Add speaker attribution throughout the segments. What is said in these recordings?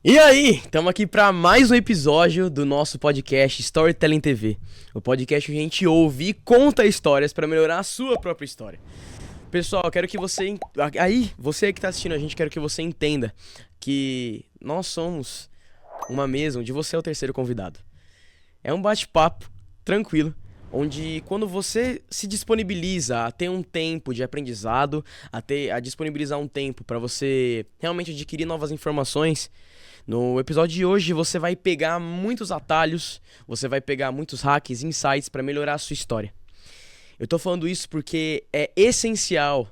Speaker 1: E aí, estamos aqui para mais um episódio do nosso podcast Storytelling TV. O podcast que a gente ouve e conta histórias para melhorar a sua própria história. Pessoal, eu quero que você... você que está assistindo a gente, quero que você entenda que nós somos uma mesa onde você é o terceiro convidado. É um bate-papo tranquilo, onde quando você se disponibiliza a ter um tempo de aprendizado, a disponibilizar um tempo para você realmente adquirir novas informações. No episódio de hoje você vai pegar muitos atalhos, você vai pegar muitos hacks, insights para melhorar a sua história. Eu tô falando isso porque é essencial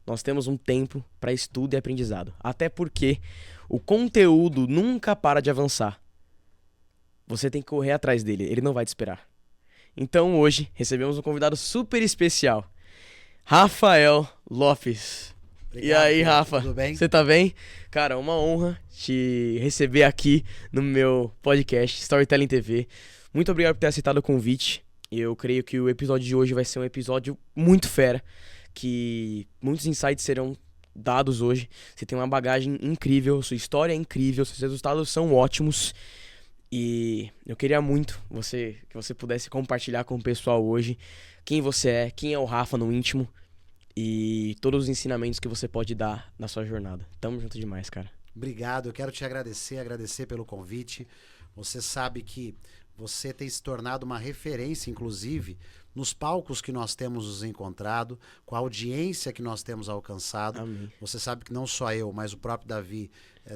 Speaker 1: nós temos um tempo para estudo e aprendizado. Até porque o conteúdo nunca para de avançar. Você tem que correr atrás dele, ele não vai te esperar. Então hoje recebemos um convidado super especial, Rafael Lopes.
Speaker 2: Obrigado,
Speaker 1: E aí,
Speaker 2: Pedro,
Speaker 1: Rafa?
Speaker 2: tudo bem?
Speaker 1: Você tá bem? Cara, uma honra te receber aqui no meu podcast Storytelling TV. Muito obrigado por ter aceitado o convite. Eu creio que o episódio de hoje vai ser um episódio muito fera, que muitos insights serão dados hoje. Você tem uma bagagem incrível, sua história é incrível, seus resultados são ótimos. E eu queria muito que você pudesse compartilhar com o pessoal hoje quem você é, quem é o Rafa no íntimo e todos os ensinamentos que você pode dar na sua jornada. Tamo junto demais, cara.
Speaker 2: Obrigado, eu quero te agradecer pelo convite. Você sabe que você tem se tornado uma referência, inclusive, nos palcos que nós temos nos encontrado, com a audiência que nós temos alcançado.
Speaker 1: Amém.
Speaker 2: Você sabe que não só eu, mas o próprio Davi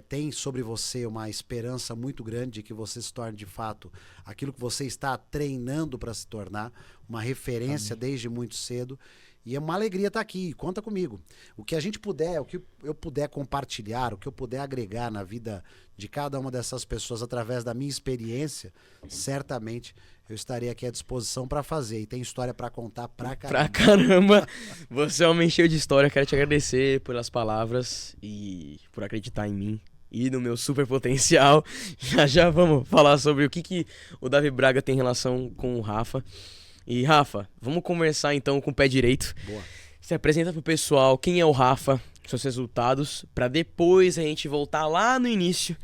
Speaker 2: tem sobre você uma esperança muito grande de que você se torne, de fato, aquilo que você está treinando para se tornar, uma referência
Speaker 1: Amém.
Speaker 2: desde muito cedo. E é uma alegria estar aqui, conta comigo. O que a gente puder, o que eu puder compartilhar, o que eu puder agregar na vida de cada uma dessas pessoas através da minha experiência, certamente eu estarei aqui à disposição para fazer. E tem história para contar pra caramba.
Speaker 1: Pra caramba! Você é um homem cheio de história. Quero te agradecer pelas palavras e por acreditar em mim e no meu super potencial. Já vamos falar sobre o que o Davi Braga tem relação com o Rafa. E Rafa, vamos conversar então com o pé direito.
Speaker 2: Boa.
Speaker 1: Se apresenta pro pessoal quem é o Rafa, seus resultados, pra depois a gente voltar lá no início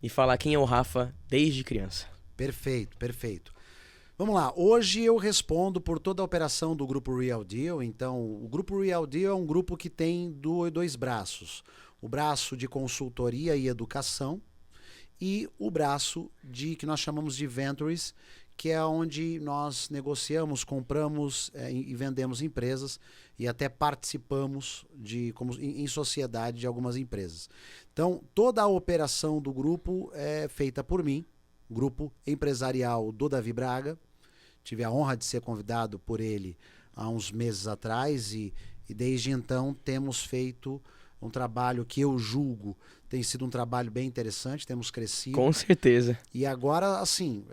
Speaker 1: e falar quem é o Rafa desde criança.
Speaker 2: Perfeito, perfeito. Vamos lá, hoje eu respondo por toda a operação do Grupo Real Deal. Então, o Grupo Real Deal é um grupo que tem dois braços. O braço de consultoria e educação e o braço que nós chamamos de Ventures, que é onde nós negociamos, compramos e vendemos empresas e até participamos em sociedade de algumas empresas. Então, toda a operação do grupo é feita por mim, grupo empresarial do Davi Braga. Tive a honra de ser convidado por ele há uns meses atrás e desde então temos feito um trabalho que eu julgo tem sido um trabalho bem interessante, temos crescido.
Speaker 1: Com certeza.
Speaker 2: E agora, assim,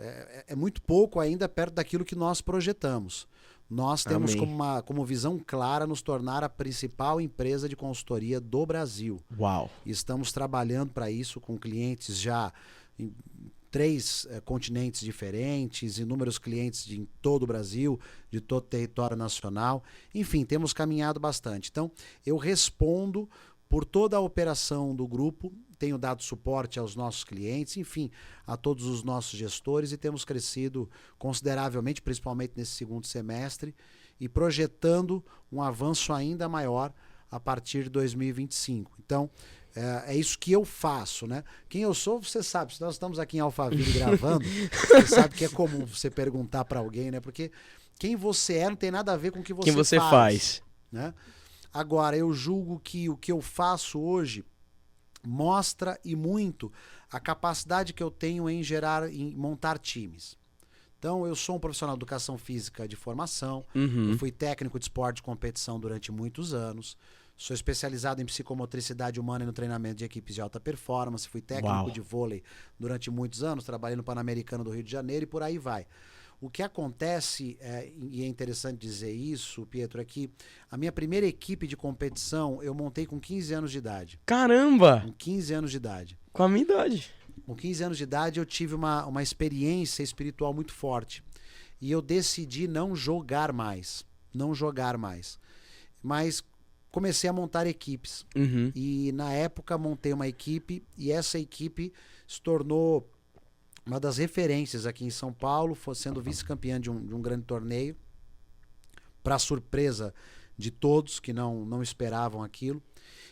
Speaker 2: é muito pouco ainda perto daquilo que nós projetamos. Nós temos como visão clara nos tornar a principal empresa de consultoria do Brasil.
Speaker 1: Uau!
Speaker 2: E estamos trabalhando para isso com clientes já em 3 continentes diferentes, inúmeros clientes em todo o Brasil, de todo o território nacional. Enfim, temos caminhado bastante. Então, eu respondo por toda a operação do grupo, tenho dado suporte aos nossos clientes, enfim, a todos os nossos gestores e temos crescido consideravelmente, principalmente nesse segundo semestre, e projetando um avanço ainda maior a partir de 2025. Então, é isso que eu faço, né? Quem eu sou, você sabe, se nós estamos aqui em Alphaville gravando, você sabe que é comum você perguntar para alguém, né? Porque quem você é não tem nada a ver com o que você faz. Né? Agora, eu julgo que o que eu faço hoje mostra e muito a capacidade que eu tenho em montar times. Então, eu sou um profissional de educação física de formação, eu fui técnico de esporte de competição durante muitos anos, sou especializado em psicomotricidade humana e no treinamento de equipes de alta performance, fui técnico de vôlei durante muitos anos, trabalhei no Pan-Americano do Rio de Janeiro e por aí vai. O que acontece, e é interessante dizer isso, Pietro, é que a minha primeira equipe de competição eu montei com 15 anos de idade.
Speaker 1: Caramba!
Speaker 2: Com 15 anos de idade.
Speaker 1: Com a minha idade.
Speaker 2: Com 15 anos de idade eu tive uma experiência espiritual muito forte. E eu decidi não jogar mais. Não jogar mais. Mas comecei a montar equipes. E na época montei uma equipe e essa equipe se tornou uma das referências aqui em São Paulo, sendo vice-campeã de um grande torneio, para surpresa de todos que não esperavam aquilo.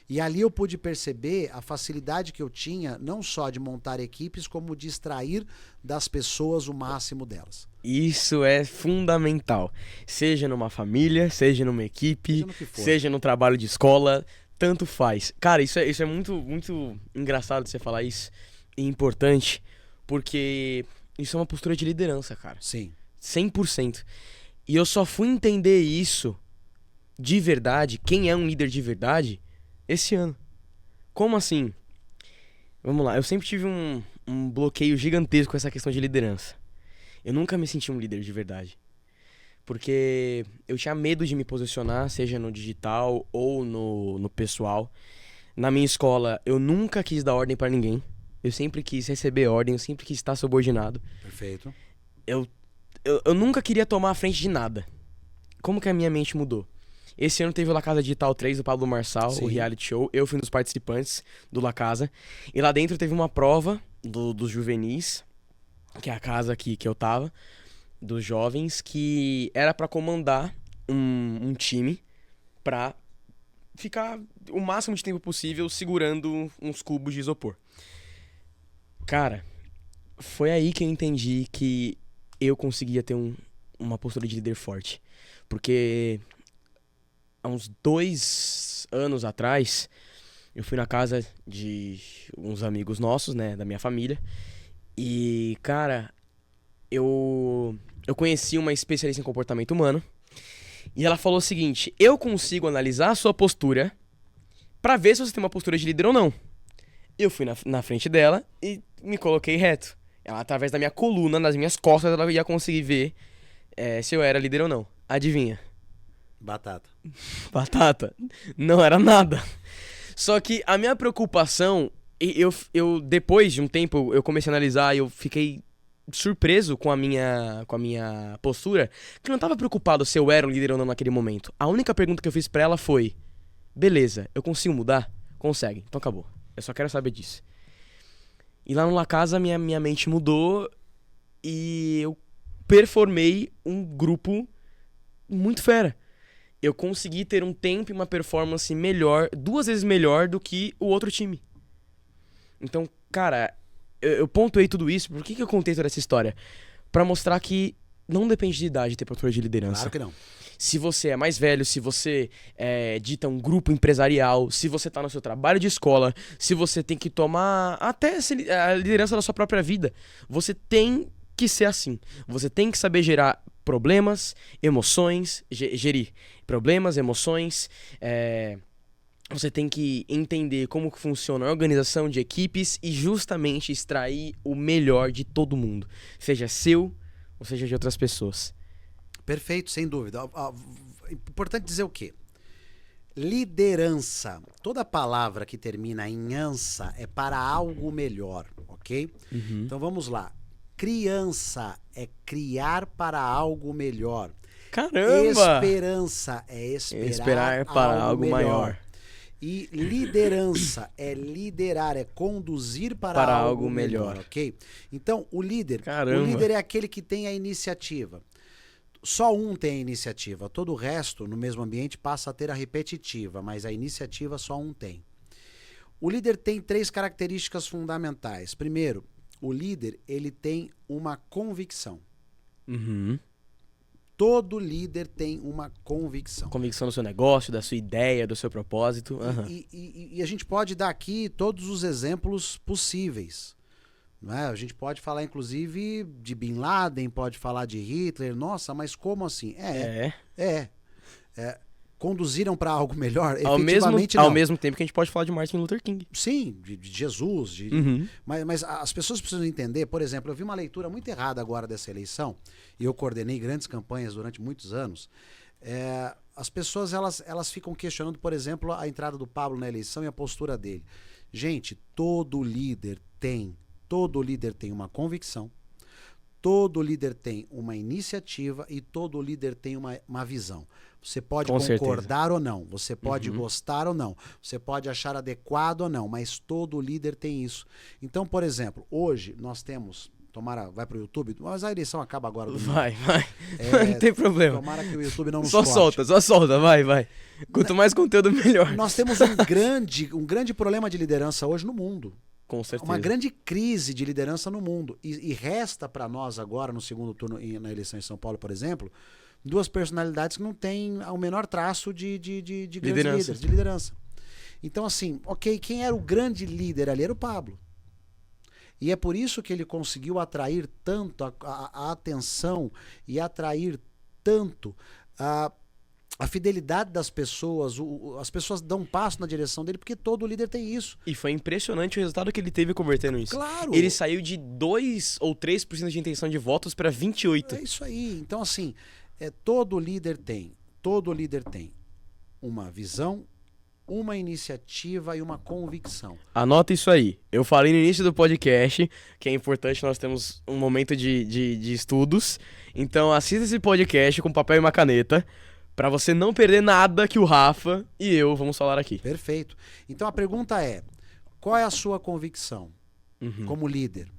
Speaker 2: E ali eu pude perceber a facilidade que eu tinha, não só de montar equipes, como de extrair das pessoas o máximo delas.
Speaker 1: Isso é fundamental. Seja numa família, seja numa equipe,
Speaker 2: Seja no que for.
Speaker 1: seja no trabalho de escola, tanto faz. Cara, isso é muito, muito engraçado de você falar isso e importante, porque isso é uma postura de liderança, cara.
Speaker 2: Sim.
Speaker 1: 100%. E eu só fui entender isso de verdade, quem é um líder de verdade, esse ano. Como assim? Vamos lá, eu sempre tive um bloqueio gigantesco com essa questão de liderança. Eu nunca me senti um líder de verdade. Porque eu tinha medo de me posicionar, seja no digital ou no pessoal. Na minha escola, eu nunca quis dar ordem pra ninguém. Eu sempre quis receber ordem, eu sempre quis estar subordinado.
Speaker 2: Perfeito.
Speaker 1: Eu nunca queria tomar a frente de nada. Como que a minha mente mudou? Esse ano teve o La Casa Digital 3 do Pablo Marçal,
Speaker 2: Sim.
Speaker 1: o reality show. Eu fui um dos participantes do La Casa. E lá dentro teve uma prova dos juvenis, que é a casa que eu tava, dos jovens, que era pra comandar um time pra ficar o máximo de tempo possível segurando uns cubos de isopor. Cara, foi aí que eu entendi que eu conseguia ter uma postura de líder forte. Porque há uns 2 anos atrás, eu fui na casa de uns amigos nossos, né, da minha família. E, cara, eu conheci uma especialista em comportamento humano. E ela falou o seguinte: eu consigo analisar a sua postura pra ver se você tem uma postura de líder ou não. Eu fui na frente dela e me coloquei reto. Ela, através da minha coluna, nas minhas costas, ela ia conseguir ver se eu era líder ou não. Adivinha?
Speaker 2: Batata.
Speaker 1: Batata. Não era nada. Só que a minha preocupação, eu depois de um tempo, eu comecei a analisar e eu fiquei surpreso com a minha postura, que eu não tava preocupado se eu era um líder ou não naquele momento. A única pergunta que eu fiz pra ela foi: beleza, eu consigo mudar? Consegue, então acabou. Eu só quero saber disso. E lá no La Casa, minha mente mudou e eu performei um grupo muito fera. Eu consegui ter um tempo e uma performance melhor, 2 vezes melhor do que o outro time. Então, cara, eu pontuei tudo isso. Por que eu contei toda essa história? Pra mostrar que não depende de idade ter postura de liderança.
Speaker 2: Claro que não.
Speaker 1: Se você é mais velho, se você dita um grupo empresarial, se você tá no seu trabalho de escola, se você tem que tomar até a liderança da sua própria vida, você tem que ser assim. Você tem que saber gerar problemas, emoções, gerir problemas, emoções. Você tem que entender como que funciona a organização de equipes e justamente extrair o melhor de todo mundo, seja seu ou seja de outras pessoas.
Speaker 2: Perfeito, sem dúvida. Importante dizer o quê? Liderança. Toda palavra que termina em ança é para algo melhor, ok?
Speaker 1: Uhum.
Speaker 2: Então vamos lá. Criança é criar para algo melhor.
Speaker 1: Caramba!
Speaker 2: Esperança é
Speaker 1: Esperar para algo
Speaker 2: melhor.
Speaker 1: maior.
Speaker 2: E liderança é liderar, é conduzir para algo melhor, ok? Então, o líder é aquele que tem a iniciativa. Só um tem a iniciativa, todo o resto no mesmo ambiente passa a ter a repetitiva, mas a iniciativa só um tem. O líder tem 3 características fundamentais. Primeiro, o líder ele tem uma convicção.
Speaker 1: Uhum.
Speaker 2: Todo líder tem uma convicção.
Speaker 1: Convicção do seu negócio, da sua ideia, do seu propósito. Uhum.
Speaker 2: E a gente pode dar aqui todos os exemplos possíveis. Não é? A gente pode falar, inclusive, de Bin Laden, pode falar de Hitler. Nossa, mas como assim? Conduziram para algo melhor? Efetivamente não.
Speaker 1: Ao mesmo tempo que a gente pode falar de Martin Luther King.
Speaker 2: Sim, de Jesus.
Speaker 1: Uhum.
Speaker 2: Mas as pessoas precisam entender, por exemplo, eu vi uma leitura muito errada agora dessa eleição, e eu coordenei grandes campanhas durante muitos anos. As pessoas elas ficam questionando, por exemplo, a entrada do Pablo na eleição e a postura dele. Gente, todo líder tem uma convicção, todo líder tem uma iniciativa e todo líder tem uma visão. Você pode
Speaker 1: Com
Speaker 2: concordar ou não, você pode gostar ou não, você pode achar adequado ou não, mas todo líder tem isso. Então, por exemplo, hoje nós temos, tomara, vai pro YouTube, mas a eleição acaba agora.
Speaker 1: Vai. Não tem problema.
Speaker 2: Tomara que o YouTube não nos
Speaker 1: Só
Speaker 2: corte.
Speaker 1: solta, vai. Quanto mais conteúdo, melhor.
Speaker 2: Nós temos um grande problema de liderança hoje no mundo.
Speaker 1: Com certeza.
Speaker 2: Uma grande crise de liderança no mundo. E resta para nós agora, no segundo turno, na eleição em São Paulo, por exemplo, duas personalidades que não têm o menor traço de grandes líderes, de liderança. Então, assim, ok, quem era o grande líder ali era o Pablo. E é por isso que ele conseguiu atrair tanto a atenção e atrair tanto a fidelidade das pessoas. As pessoas dão um passo na direção dele, porque todo líder tem isso.
Speaker 1: E foi impressionante o resultado que ele teve convertendo isso.
Speaker 2: Claro!
Speaker 1: Ele saiu de 2 ou 3% de intenção de votos para 28%.
Speaker 2: É isso aí. Então, assim, todo líder tem uma visão, uma iniciativa e uma convicção.
Speaker 1: Anota isso aí. Eu falei no início do podcast que é importante nós temos um momento de estudos. Então assista esse podcast com papel e uma caneta pra você não perder nada que o Rafa e eu vamos falar aqui.
Speaker 2: Perfeito. Então a pergunta é, qual é a sua convicção como líder?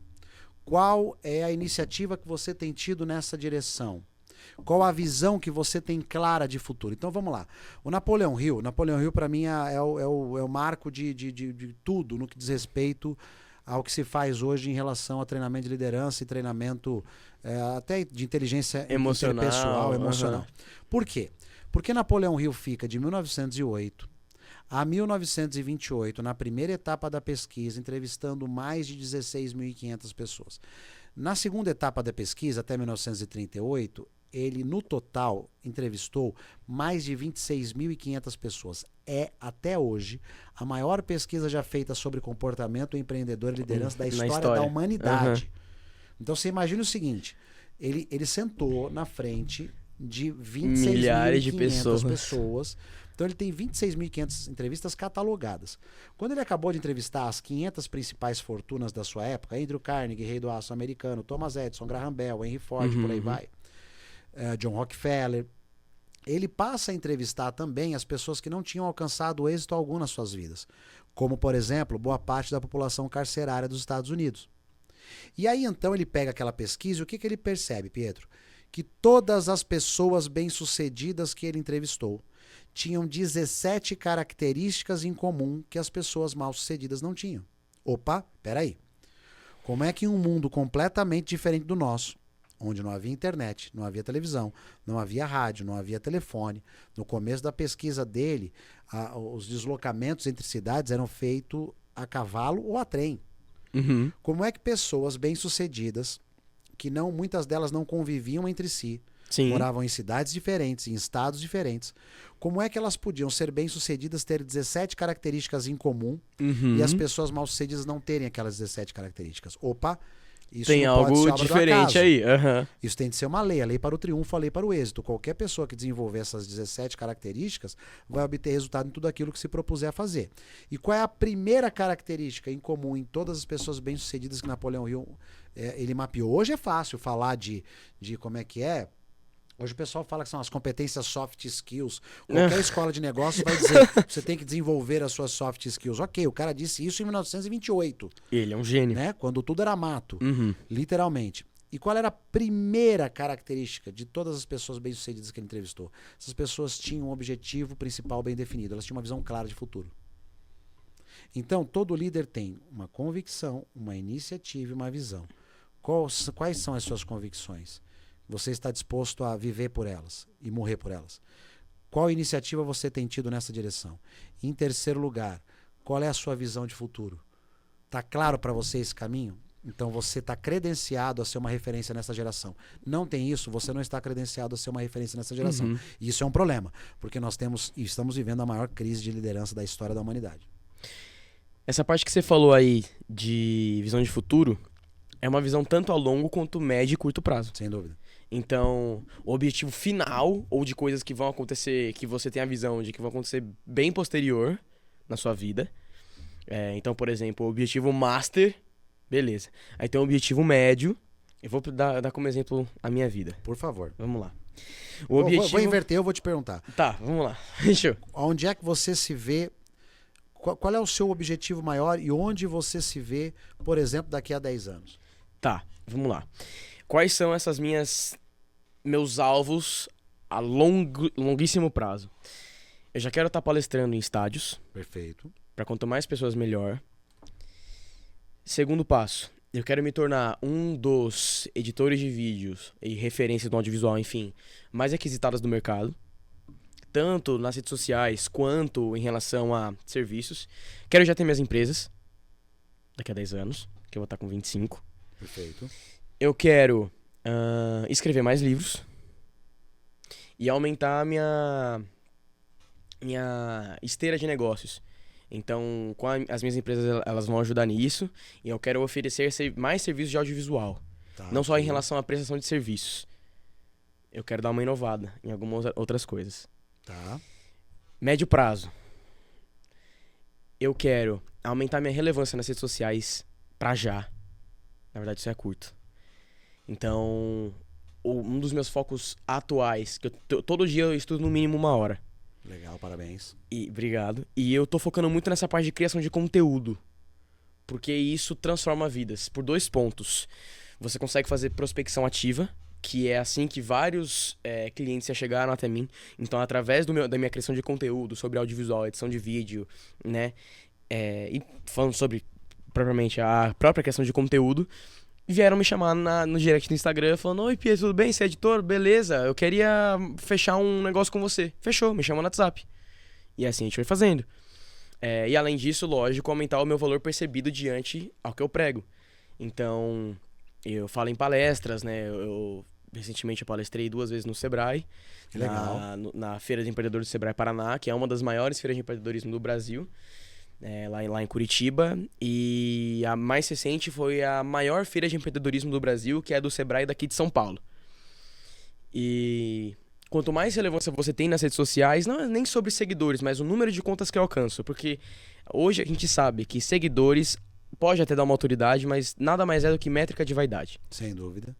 Speaker 2: Qual é a iniciativa que você tem tido nessa direção? Qual a visão que você tem clara de futuro? Então vamos lá. O Napoleão Hill para mim é o marco de tudo no que diz respeito ao que se faz hoje em relação a treinamento de liderança e treinamento até de inteligência interpessoal, emocional. Por quê? Porque Napoleão Hill fica de 1908 a 1928 na primeira etapa da pesquisa, entrevistando mais de 16.500 pessoas. Na segunda etapa da pesquisa, até 1938, ele, no total, entrevistou mais de 26.500 pessoas. É, até hoje, a maior pesquisa já feita sobre comportamento empreendedor e liderança da história da humanidade. Então, você imagina o seguinte, ele sentou na frente de 26.500 pessoas. Então, ele tem 26.500 entrevistas catalogadas. Quando ele acabou de entrevistar as 500 principais fortunas da sua época, Andrew Carnegie, rei do aço americano, Thomas Edison, Graham Bell, Henry Ford, por aí vai, John Rockefeller, ele passa a entrevistar também as pessoas que não tinham alcançado êxito algum nas suas vidas, como, por exemplo, boa parte da população carcerária dos Estados Unidos. E aí, então, ele pega aquela pesquisa e o que ele percebe, Pietro? Que todas as pessoas bem-sucedidas que ele entrevistou tinham 17 características em comum que as pessoas mal-sucedidas não tinham. Opa, peraí. Como é que em um mundo completamente diferente do nosso, onde não havia internet, não havia televisão, não havia rádio, não havia telefone, no começo da pesquisa dele, os deslocamentos entre cidades eram feitos a cavalo ou a trem. Como é que pessoas bem-sucedidas, que muitas delas não conviviam entre si, moravam em cidades diferentes, em estados diferentes, como é que elas podiam ser bem-sucedidas, ter 17 características em comum e as pessoas mal-sucedidas não terem aquelas 17 características? Opa, isso
Speaker 1: tem
Speaker 2: não pode ser
Speaker 1: algo
Speaker 2: obra do
Speaker 1: diferente
Speaker 2: acaso.
Speaker 1: aí.
Speaker 2: Isso tem de ser uma lei, a lei para o triunfo, a lei para o êxito. Qualquer pessoa que desenvolver essas 17 características vai obter resultado em tudo aquilo que se propuser a fazer. E qual é a primeira característica em comum em todas as pessoas bem-sucedidas que Napoleão Hill ele mapeou? Hoje é fácil falar de como é que é. Hoje o pessoal fala que são as competências soft skills. Qualquer escola de negócio vai dizer você tem que desenvolver as suas soft skills. Ok, o cara disse isso em 1928.
Speaker 1: Ele é um gênio.
Speaker 2: Né? Quando tudo era mato, literalmente. E qual era a primeira característica de todas as pessoas bem-sucedidas que ele entrevistou? Essas pessoas tinham um objetivo principal bem definido. Elas tinham uma visão clara de futuro. Então, todo líder tem uma convicção, uma iniciativa e uma visão. Quais são as suas convicções? Você está disposto a viver por elas e morrer por elas? Qual iniciativa você tem tido nessa direção? Em terceiro lugar, qual é a sua visão de futuro? Está claro para você esse caminho? Então você está credenciado a ser uma referência nessa geração. Não tem isso, você não está credenciado a ser uma referência nessa geração. E isso é um problema, porque nós estamos vivendo a maior crise de liderança da história da humanidade.
Speaker 1: Essa parte que você falou aí de visão de futuro é uma visão tanto a longo quanto médio e curto prazo.
Speaker 2: Sem dúvida.
Speaker 1: Então, o objetivo final, ou de coisas que vão acontecer, que você tem a visão de que vão acontecer bem posterior na sua vida. Então, por exemplo, o objetivo master, beleza. Aí tem o objetivo médio, Eu vou dar como exemplo a minha vida.
Speaker 2: Por favor.
Speaker 1: Vamos lá.
Speaker 2: Vou inverter, eu vou te perguntar.
Speaker 1: Tá, vamos lá. Fechou.
Speaker 2: Onde é que você se vê? Qual é o seu objetivo maior e onde você se vê, por exemplo, daqui a 10 anos?
Speaker 1: Tá, vamos lá. Quais são meus alvos a longuíssimo prazo? Eu já quero estar palestrando em estádios.
Speaker 2: Perfeito.
Speaker 1: Para quanto mais pessoas, melhor. Segundo passo, eu quero me tornar um dos editores de vídeos e referências do audiovisual, enfim, mais requisitadas do mercado. Tanto nas redes sociais, quanto em relação a serviços. Quero já ter minhas empresas daqui a 10 anos, que eu vou estar com 25.
Speaker 2: Perfeito.
Speaker 1: Eu quero escrever mais livros e aumentar a minha esteira de negócios. Então, as minhas empresas elas vão ajudar nisso e eu quero oferecer mais serviços de audiovisual.
Speaker 2: Tá,
Speaker 1: não só em relação à prestação de serviços. Eu quero dar uma inovada em algumas outras coisas.
Speaker 2: Tá.
Speaker 1: Médio prazo. Eu quero aumentar minha relevância nas redes sociais pra já. Na verdade, isso é curto. Então, um dos meus focos atuais, que todo dia eu estudo no mínimo 1 hora.
Speaker 2: Legal, parabéns.
Speaker 1: Obrigado. E eu tô focando muito nessa parte de criação de conteúdo. Porque isso transforma vidas. Por 2 pontos. Você consegue fazer prospecção ativa, que é assim que vários clientes já chegaram até mim. Então, através da minha criação de conteúdo sobre audiovisual, edição de vídeo, né? E falando sobre, propriamente, a própria criação de conteúdo, vieram me chamar no direct do Instagram, falando: oi, Pia, tudo bem? Você é editor? Beleza, eu queria fechar um negócio com você. Fechou, me chama no WhatsApp. E assim a gente foi fazendo. E além disso, lógico, aumentar o meu valor percebido diante ao que eu prego. Então, eu falo em palestras, né? Recentemente eu palestrei 2 vezes no Sebrae.
Speaker 2: Que legal.
Speaker 1: Na Feira de Empreendedores do Sebrae Paraná, que é uma das maiores feiras de empreendedorismo do Brasil. Lá em Curitiba. E a mais recente foi a maior feira de empreendedorismo do Brasil, que é do Sebrae daqui de São Paulo. E quanto mais relevância você tem nas redes sociais, não é nem sobre seguidores, mas o número de contas que eu alcanço. Porque hoje a gente sabe que seguidores pode até dar uma autoridade, mas nada mais é do que métrica de vaidade.
Speaker 2: Sem dúvida.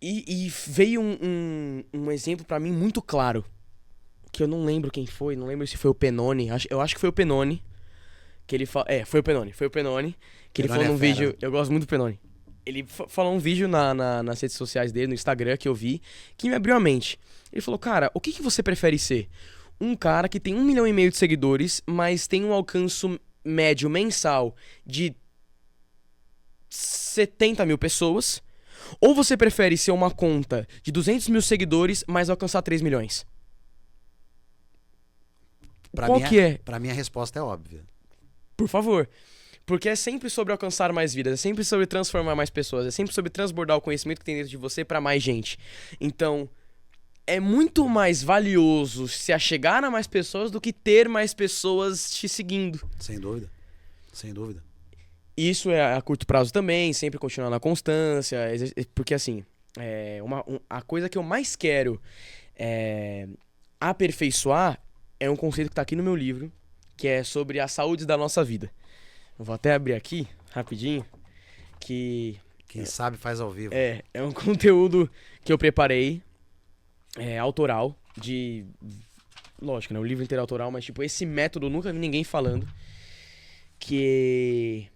Speaker 1: E veio um exemplo pra mim muito claro, que eu não lembro quem foi, não lembro se foi o Penone, eu acho que foi o Penone, que ele falou, foi o Penone, que ele falou num vídeo, eu gosto muito do Penone, ele falou um vídeo nas redes sociais dele, no Instagram, que eu vi, que me abriu a mente. Ele falou: cara, o que você prefere ser? Um cara que tem 1,5 milhão de seguidores, mas tem um alcance médio mensal de 70 mil pessoas, ou você prefere ser uma conta de 200 mil seguidores, mas alcançar 3 milhões? Qual que é?
Speaker 2: Pra mim a resposta é óbvia.
Speaker 1: Por favor. Porque é sempre sobre alcançar mais vidas, é sempre sobre transformar mais pessoas, é sempre sobre transbordar o conhecimento que tem dentro de você pra mais gente. Então, é muito mais valioso se achegar a mais pessoas do que ter mais pessoas te seguindo.
Speaker 2: Sem dúvida. Sem dúvida.
Speaker 1: Isso é a curto prazo também, sempre continuar na constância, porque assim, a coisa que eu mais quero aperfeiçoar é um conceito que tá aqui no meu livro, que é sobre a saúde da nossa vida. Eu vou até abrir aqui, rapidinho, que...
Speaker 2: Quem sabe faz ao vivo.
Speaker 1: É um conteúdo que eu preparei, autoral, lógico, né, o livro inteiro é autoral, mas tipo, esse método eu nunca vi ninguém falando, que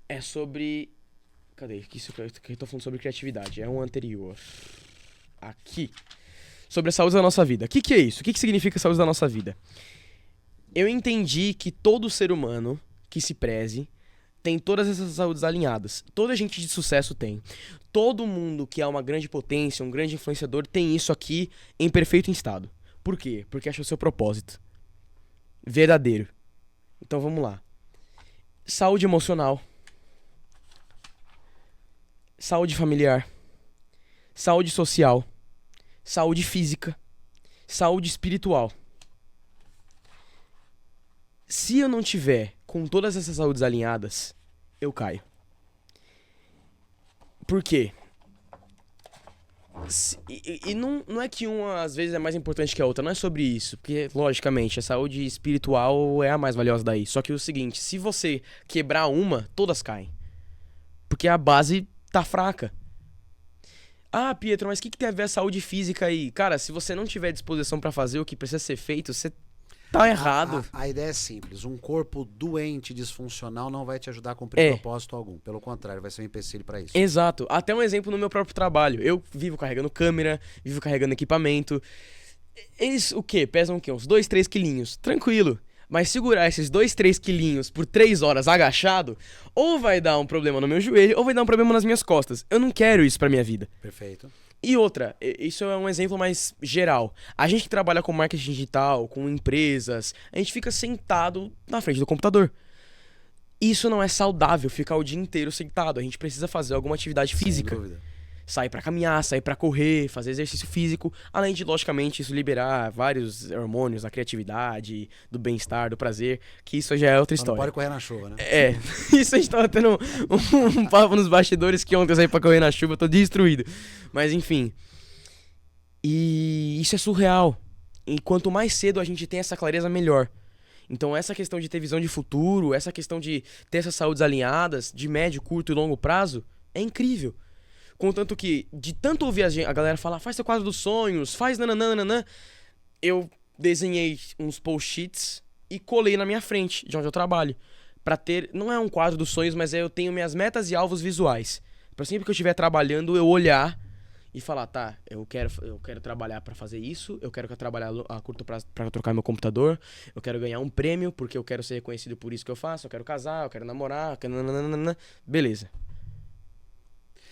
Speaker 1: é sobre... Cadê? Que eu tô falando sobre criatividade, é um anterior. Aqui. Sobre a saúde da nossa vida. O que é isso? O que significa saúde da nossa vida? Eu entendi que todo ser humano que se preze tem todas essas saúdes alinhadas. Toda gente de sucesso tem. Todo mundo que é uma grande potência, um grande influenciador, tem isso aqui em perfeito estado. Por quê? Porque acha o seu propósito verdadeiro. Então vamos lá. Saúde emocional. Saúde familiar. Saúde social. Saúde física, saúde espiritual. Se eu não tiver com todas essas saúdes alinhadas, eu caio. Por quê? Não é que uma às vezes é mais importante que a outra, não é sobre isso. Porque, logicamente, a saúde espiritual é a mais valiosa daí. Só que é o seguinte, se você quebrar uma, todas caem. Porque a base tá fraca. Ah, Pietro, mas o que tem a ver a saúde física aí? Cara, se você não tiver disposição pra fazer o que precisa ser feito, você tá errado.
Speaker 2: A ideia é simples. Um corpo doente, disfuncional, não vai te ajudar a cumprir propósito algum. Pelo contrário, vai ser um empecilho pra isso.
Speaker 1: Exato. Até um exemplo no meu próprio trabalho. Eu vivo carregando câmera, vivo carregando equipamento. Eles, o quê? Pesam o quê? Uns 2, 3 quilinhos. Tranquilo. Mas segurar esses 2, 3 quilinhos por 3 horas agachado, ou vai dar um problema no meu joelho, ou vai dar um problema nas minhas costas. Eu não quero isso pra minha vida.
Speaker 2: Perfeito.
Speaker 1: E outra, isso é um exemplo mais geral. A gente que trabalha com marketing digital, com empresas, a gente fica sentado na frente do computador. Isso não é saudável, ficar o dia inteiro sentado. A gente precisa fazer alguma atividade física.
Speaker 2: Sem dúvida.
Speaker 1: Sair pra caminhar, sair pra correr, fazer exercício físico, além de, logicamente, isso liberar vários hormônios da criatividade, do bem-estar, do prazer, que isso já é outra
Speaker 2: Só não
Speaker 1: história.
Speaker 2: pode correr na chuva, né?
Speaker 1: Isso a gente tava tendo um papo nos bastidores que ontem eu saí pra correr na chuva, eu tô destruído. Mas enfim, e isso é surreal. E quanto mais cedo a gente tem essa clareza, melhor. Então essa questão de ter visão de futuro, essa questão de ter essas saúdes alinhadas, de médio, curto e longo prazo, é incrível. Contanto que, de tanto ouvir a galera falar, faz seu quadro dos sonhos, faz nananana, eu desenhei uns post-its e colei na minha frente, de onde eu trabalho. Pra ter, não é um quadro dos sonhos, mas eu tenho minhas metas e alvos visuais. Pra sempre que eu estiver trabalhando, eu olhar e falar, tá, eu quero trabalhar pra fazer isso, eu quero trabalhar a curto prazo pra trocar meu computador, eu quero ganhar um prêmio porque eu quero ser reconhecido por isso que eu faço, eu quero casar, eu quero namorar, eu quero nananana. Beleza.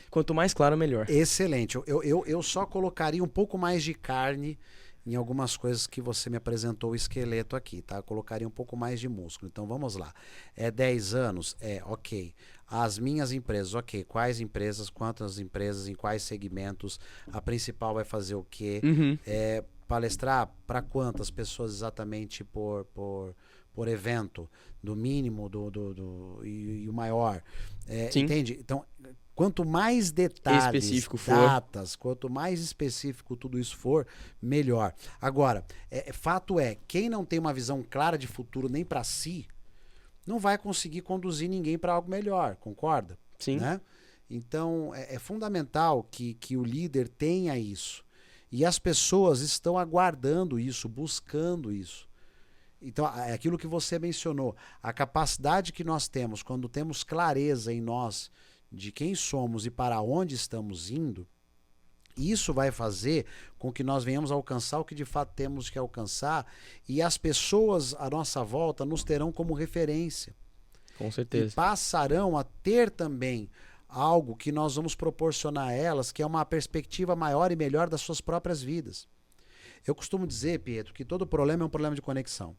Speaker 1: Quanto mais claro, melhor.
Speaker 2: Excelente. Eu só colocaria um pouco mais de carne em algumas coisas que você me apresentou o esqueleto aqui, tá? Eu colocaria um pouco mais de músculo. Então vamos lá. 10 anos? Ok. As minhas empresas, ok. Quais empresas, quantas empresas, em quais segmentos? A principal vai fazer o quê?
Speaker 1: Uhum.
Speaker 2: Palestrar para quantas pessoas exatamente por evento? Do mínimo e o maior. Entende? Então, quanto mais detalhes,
Speaker 1: específico
Speaker 2: datas, quanto mais específico tudo isso for, melhor. Agora, fato é, quem não tem uma visão clara de futuro nem para si, não vai conseguir conduzir ninguém para algo melhor, concorda?
Speaker 1: Sim.
Speaker 2: Né? Então, é fundamental que o líder tenha isso. E as pessoas estão aguardando isso, buscando isso. Então, é aquilo que você mencionou, a capacidade que nós temos, quando temos clareza em nós, de quem somos e para onde estamos indo, isso vai fazer com que nós venhamos a alcançar o que de fato temos que alcançar e as pessoas à nossa volta nos terão como referência.
Speaker 1: Com certeza.
Speaker 2: E passarão a ter também algo que nós vamos proporcionar a elas, que é uma perspectiva maior e melhor das suas próprias vidas. Eu costumo dizer, Pietro, que todo problema é um problema de conexão.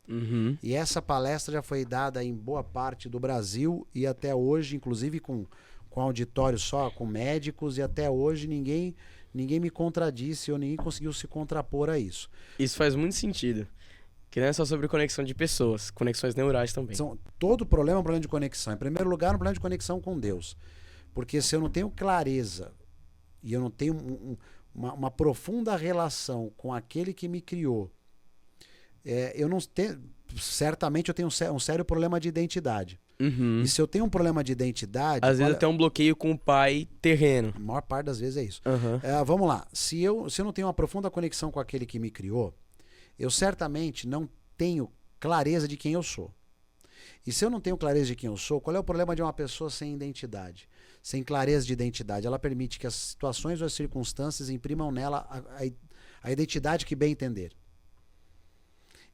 Speaker 1: Uhum.
Speaker 2: E essa palestra já foi dada em boa parte do Brasil e até hoje, inclusive com auditório só, com médicos, e até hoje ninguém me contradisse ou ninguém conseguiu se contrapor a isso.
Speaker 1: Isso faz muito sentido. Que não é só sobre conexão de pessoas, conexões neurais também.
Speaker 2: Todo problema é um problema de conexão. Em primeiro lugar, é um problema de conexão com Deus. Porque se eu não tenho clareza e eu não tenho uma profunda relação com aquele que me criou, eu não tenho, certamente eu tenho um sério problema de identidade.
Speaker 1: Uhum.
Speaker 2: E se eu tenho um problema de identidade...
Speaker 1: Às vezes até um bloqueio com o pai terreno.
Speaker 2: A maior parte das vezes é isso.
Speaker 1: Uhum.
Speaker 2: Vamos lá. Se eu não tenho uma profunda conexão com aquele que me criou, eu certamente não tenho clareza de quem eu sou. E se eu não tenho clareza de quem eu sou, qual é o problema de uma pessoa sem identidade? Sem clareza de identidade? Ela permite que as situações ou as circunstâncias imprimam nela a identidade que bem entender.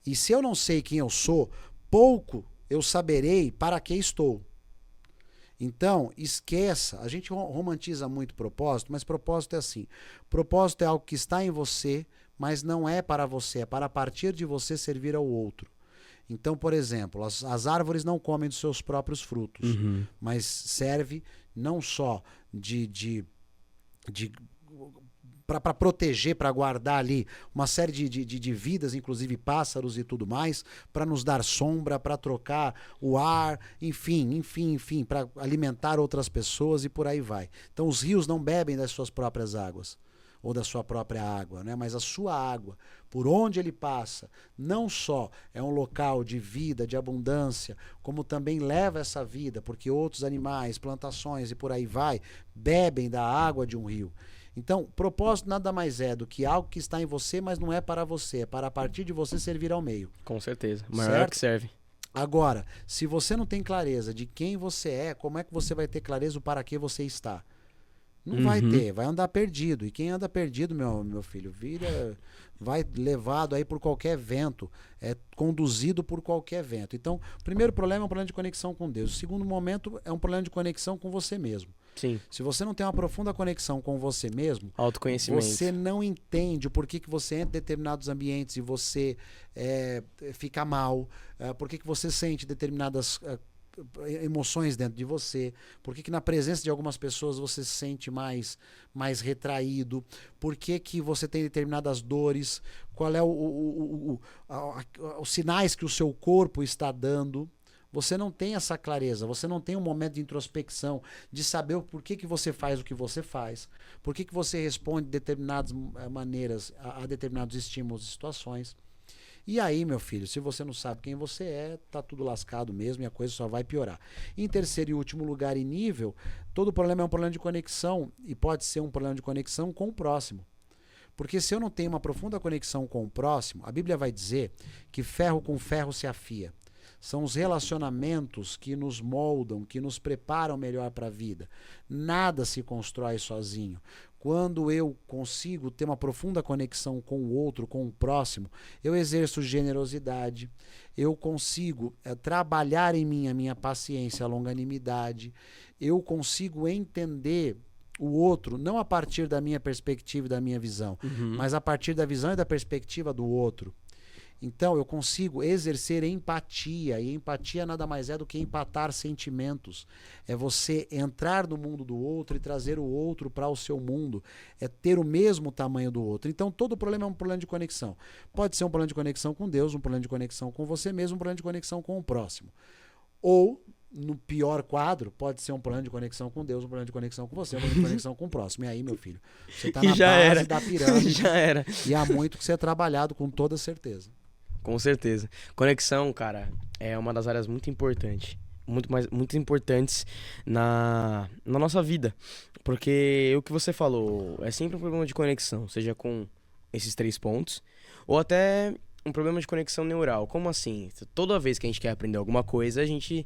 Speaker 2: E se eu não sei quem eu sou, pouco eu saberei para que estou. Então, esqueça. A gente romantiza muito propósito, mas propósito é assim. Propósito é algo que está em você, mas não é para você, é para a partir de você servir ao outro. Então, por exemplo, as árvores não comem dos seus próprios frutos, mas serve não só para proteger, para guardar ali uma série de vidas, inclusive pássaros e tudo mais, para nos dar sombra, para trocar o ar, enfim, para alimentar outras pessoas e por aí vai. Então os rios não bebem das suas próprias águas. ou da sua própria água, né? Mas a sua água, por onde ele passa, não só é um local de vida, de abundância, como também leva essa vida, porque outros animais, plantações e por aí vai, bebem da água de um rio. Então, propósito nada mais é do que algo que está em você, mas não é para você, é para a partir de você servir ao meio.
Speaker 1: Com certeza. Maior
Speaker 2: Certo?
Speaker 1: que serve.
Speaker 2: Agora, se você não tem clareza de quem você é, como é que você vai ter clareza do para que você está? Não vai ter, vai andar perdido. E quem anda perdido, meu filho, vai levado aí por qualquer vento, é conduzido por qualquer vento. Então, o primeiro problema é um problema de conexão com Deus. O segundo momento é um problema de conexão com você mesmo.
Speaker 1: Sim.
Speaker 2: Se você não tem uma profunda conexão com você mesmo,
Speaker 1: Autoconhecimento.
Speaker 2: você não entende o porquê que você entra em determinados ambientes e você fica mal, por que você sente determinadas emoções dentro de você, por que na presença de algumas pessoas você se sente mais retraído, por que você tem determinadas dores, qual é os sinais que o seu corpo está dando. Você não tem essa clareza, você não tem um momento de introspecção, de saber o porquê que você faz o que você faz, por que você responde de determinadas maneiras a determinados estímulos e situações. E aí, meu filho, se você não sabe quem você é, tá tudo lascado mesmo e a coisa só vai piorar. Em terceiro e último lugar e nível, todo problema é um problema de conexão e pode ser um problema de conexão com o próximo. Porque se eu não tenho uma profunda conexão com o próximo, a Bíblia vai dizer que ferro com ferro se afia. São os relacionamentos que nos moldam, que nos preparam melhor para a vida. Nada se constrói sozinho. Quando eu consigo ter uma profunda conexão com o outro, com o próximo, eu exerço generosidade, eu consigo trabalhar em mim a minha paciência, a longanimidade, eu consigo entender o outro, não a partir da minha perspectiva e da minha visão, mas a partir da visão e da perspectiva do outro. Então, eu consigo exercer empatia, e empatia nada mais é do que empatar sentimentos. É você entrar no mundo do outro e trazer o outro para o seu mundo. É ter o mesmo tamanho do outro. Então, todo problema é um problema de conexão. Pode ser um problema de conexão com Deus, um problema de conexão com você mesmo, um problema de conexão com o próximo. Ou, no pior quadro, pode ser um problema de conexão com Deus, um problema de conexão com você, um problema de conexão com o próximo. E aí, meu filho, você está na base da pirâmide.
Speaker 1: Já era.
Speaker 2: E há muito que ser trabalhado, com toda certeza.
Speaker 1: Com certeza. Conexão, cara, é uma das áreas muito importantes. Muito importantes na nossa vida. Porque o que você falou é sempre um problema de conexão, seja com esses 3 pontos, ou até um problema de conexão neural. Como assim? Toda vez que a gente quer aprender alguma coisa, a gente,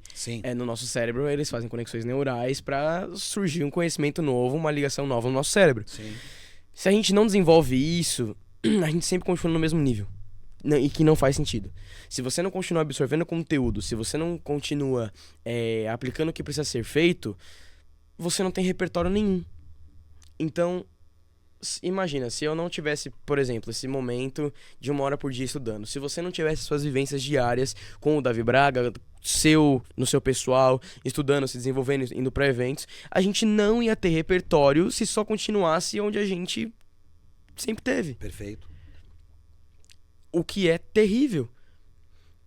Speaker 1: no nosso cérebro, eles fazem conexões neurais para surgir um conhecimento novo, uma ligação nova no nosso cérebro.
Speaker 2: Sim.
Speaker 1: Se a gente não desenvolve isso, a gente sempre continua no mesmo nível. E que não faz sentido. Se você não continua absorvendo conteúdo, se você não continua aplicando o que precisa ser feito, você não tem repertório nenhum. Então, imagina, se eu não tivesse, por exemplo, esse momento de 1 hora por dia estudando, se você não tivesse suas vivências diárias com o Davi Braga, no seu pessoal, estudando, se desenvolvendo, indo para eventos, a gente não ia ter repertório se só continuasse onde a gente sempre teve.
Speaker 2: Perfeito.
Speaker 1: O que é terrível.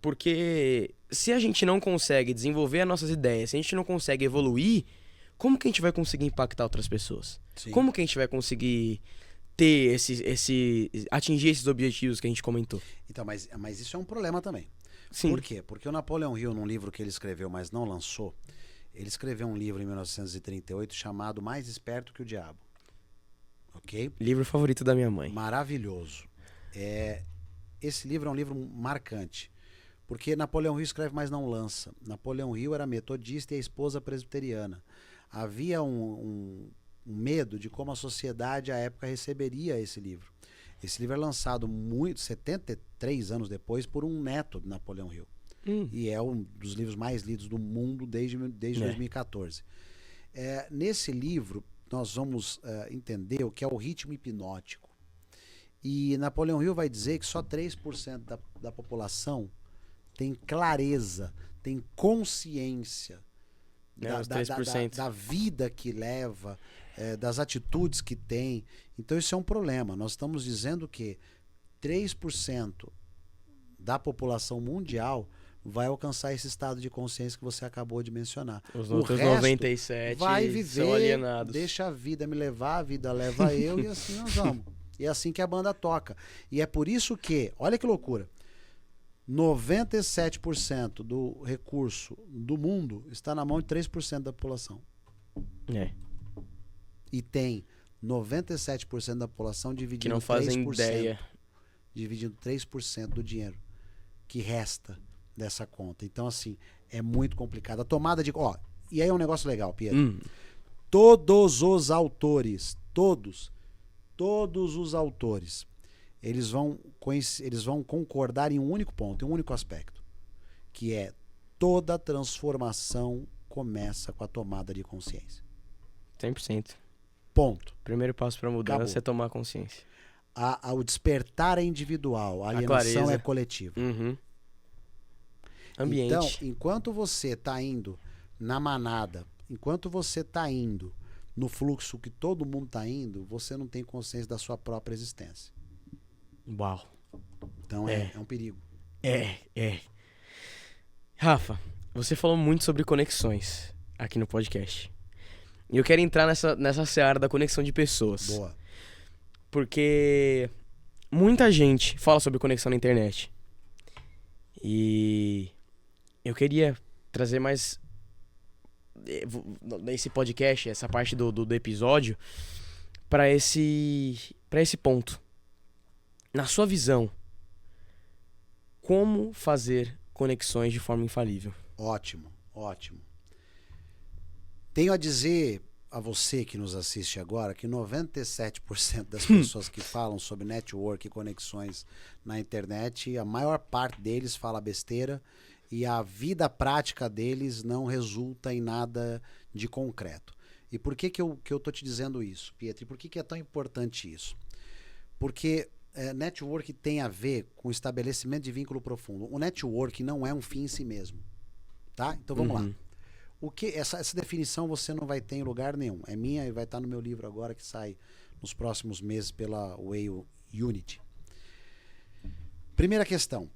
Speaker 1: Porque se a gente não consegue desenvolver as nossas ideias, se a gente não consegue evoluir, como que a gente vai conseguir impactar outras pessoas?
Speaker 2: Sim.
Speaker 1: Como que a gente vai conseguir ter atingir esses objetivos que a gente comentou?
Speaker 2: Então, mas isso é um problema também.
Speaker 1: Sim.
Speaker 2: Por quê? Porque o Napoleão Hill, num livro que ele escreveu, mas não lançou, ele escreveu um livro em 1938 chamado Mais Esperto que o Diabo. Ok?
Speaker 1: Livro favorito da minha mãe.
Speaker 2: Maravilhoso. Esse livro é um livro marcante, porque Napoleão Hill escreve, mas não lança. Napoleão Hill era metodista e a esposa presbiteriana. Havia um medo de como a sociedade à época receberia esse livro. Esse livro é lançado 73 anos depois por um neto de Napoleão Hill. E é um dos livros mais lidos do mundo desde 2014. Nesse livro, nós vamos entender o que é o ritmo hipnótico. E Napoleão Hill vai dizer que só 3% da população tem clareza, tem consciência da vida que leva, das atitudes que tem. Então isso é um problema. Nós estamos dizendo que 3% da população mundial vai alcançar esse estado de consciência que você acabou de mencionar.
Speaker 1: Os
Speaker 2: O
Speaker 1: outros
Speaker 2: resto
Speaker 1: 97
Speaker 2: vai
Speaker 1: são
Speaker 2: viver,
Speaker 1: alienados.
Speaker 2: deixa a vida me levar, a vida leva eu e assim nós vamos. E é assim que a banda toca. E é por isso que, olha que loucura, 97% do recurso do mundo está na mão de 3% da população.
Speaker 1: É.
Speaker 2: E tem 97% da população
Speaker 1: Que
Speaker 2: dividindo
Speaker 1: não fazem
Speaker 2: 3%,
Speaker 1: ideia.
Speaker 2: dividindo 3% do dinheiro que resta dessa conta. Então, assim, é muito complicado. A tomada de... Ó, e aí é um negócio legal, Pietro. Todos os autores, todos os autores, eles vão concordar em um único ponto, em um único aspecto, que é toda transformação começa com a tomada de consciência.
Speaker 1: 100%.
Speaker 2: Ponto.
Speaker 1: Primeiro passo pra mudança
Speaker 2: Acabou.
Speaker 1: é tomar consciência.
Speaker 2: O despertar é individual, a alienação
Speaker 1: clareza.
Speaker 2: é coletiva.
Speaker 1: Ambiente.
Speaker 2: Então, enquanto você está indo na manada, enquanto você está indo no fluxo que todo mundo está indo, você não tem consciência da sua própria existência.
Speaker 1: Uau.
Speaker 2: Então é um perigo.
Speaker 1: É. Rafa, você falou muito sobre conexões aqui no podcast. E eu quero entrar nessa seara da conexão de pessoas.
Speaker 2: Boa.
Speaker 1: Porque muita gente fala sobre conexão na internet. E eu queria trazer mais nesse podcast, essa parte do episódio, para esse ponto. Na sua visão, como fazer conexões de forma infalível?
Speaker 2: Ótimo. Tenho a dizer a você que nos assiste agora que 97% das pessoas que falam sobre network e conexões na internet, a maior parte deles fala besteira e a vida prática deles não resulta em nada de concreto. E por que eu tô te dizendo isso, Pietro? E por que é tão importante isso? Porque network tem a ver com o estabelecimento de vínculo profundo. O network não é um fim em si mesmo. Tá? Então vamos lá. Essa definição você não vai ter em lugar nenhum. É minha e vai estar no meu livro agora, que sai nos próximos meses pela Way Unity. Primeira questão.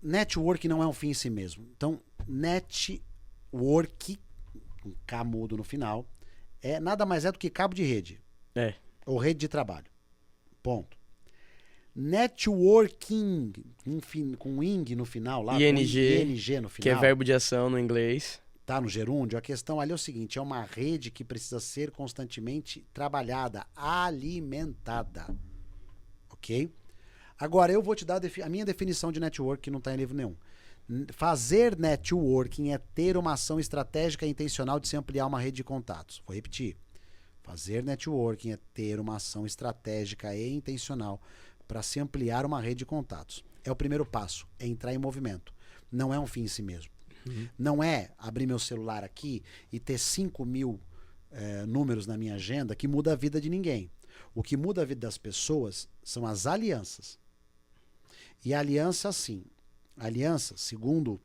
Speaker 2: Network não é um fim em si mesmo. Então, network, com K mudo no final, nada mais é do que cabo de rede. Ou rede de trabalho. Ponto. Networking, com ing no final, lá,
Speaker 1: ING,
Speaker 2: com ing no final.
Speaker 1: Que é verbo de ação no inglês.
Speaker 2: Tá no gerúndio, a questão ali é o seguinte, é uma rede que precisa ser constantemente trabalhada, alimentada, ok? Agora, eu vou te dar a minha definição de network, que não está em livro nenhum. Fazer networking é ter uma ação estratégica e intencional de se ampliar uma rede de contatos. Vou repetir. Fazer networking é ter uma ação estratégica e intencional para se ampliar uma rede de contatos. É o primeiro passo, é entrar em movimento. Não é um fim em si mesmo. Não é abrir meu celular aqui e ter 5.000 números na minha agenda que muda a vida de ninguém. O que muda a vida das pessoas são as alianças. E a aliança, sim. Aliança, segundo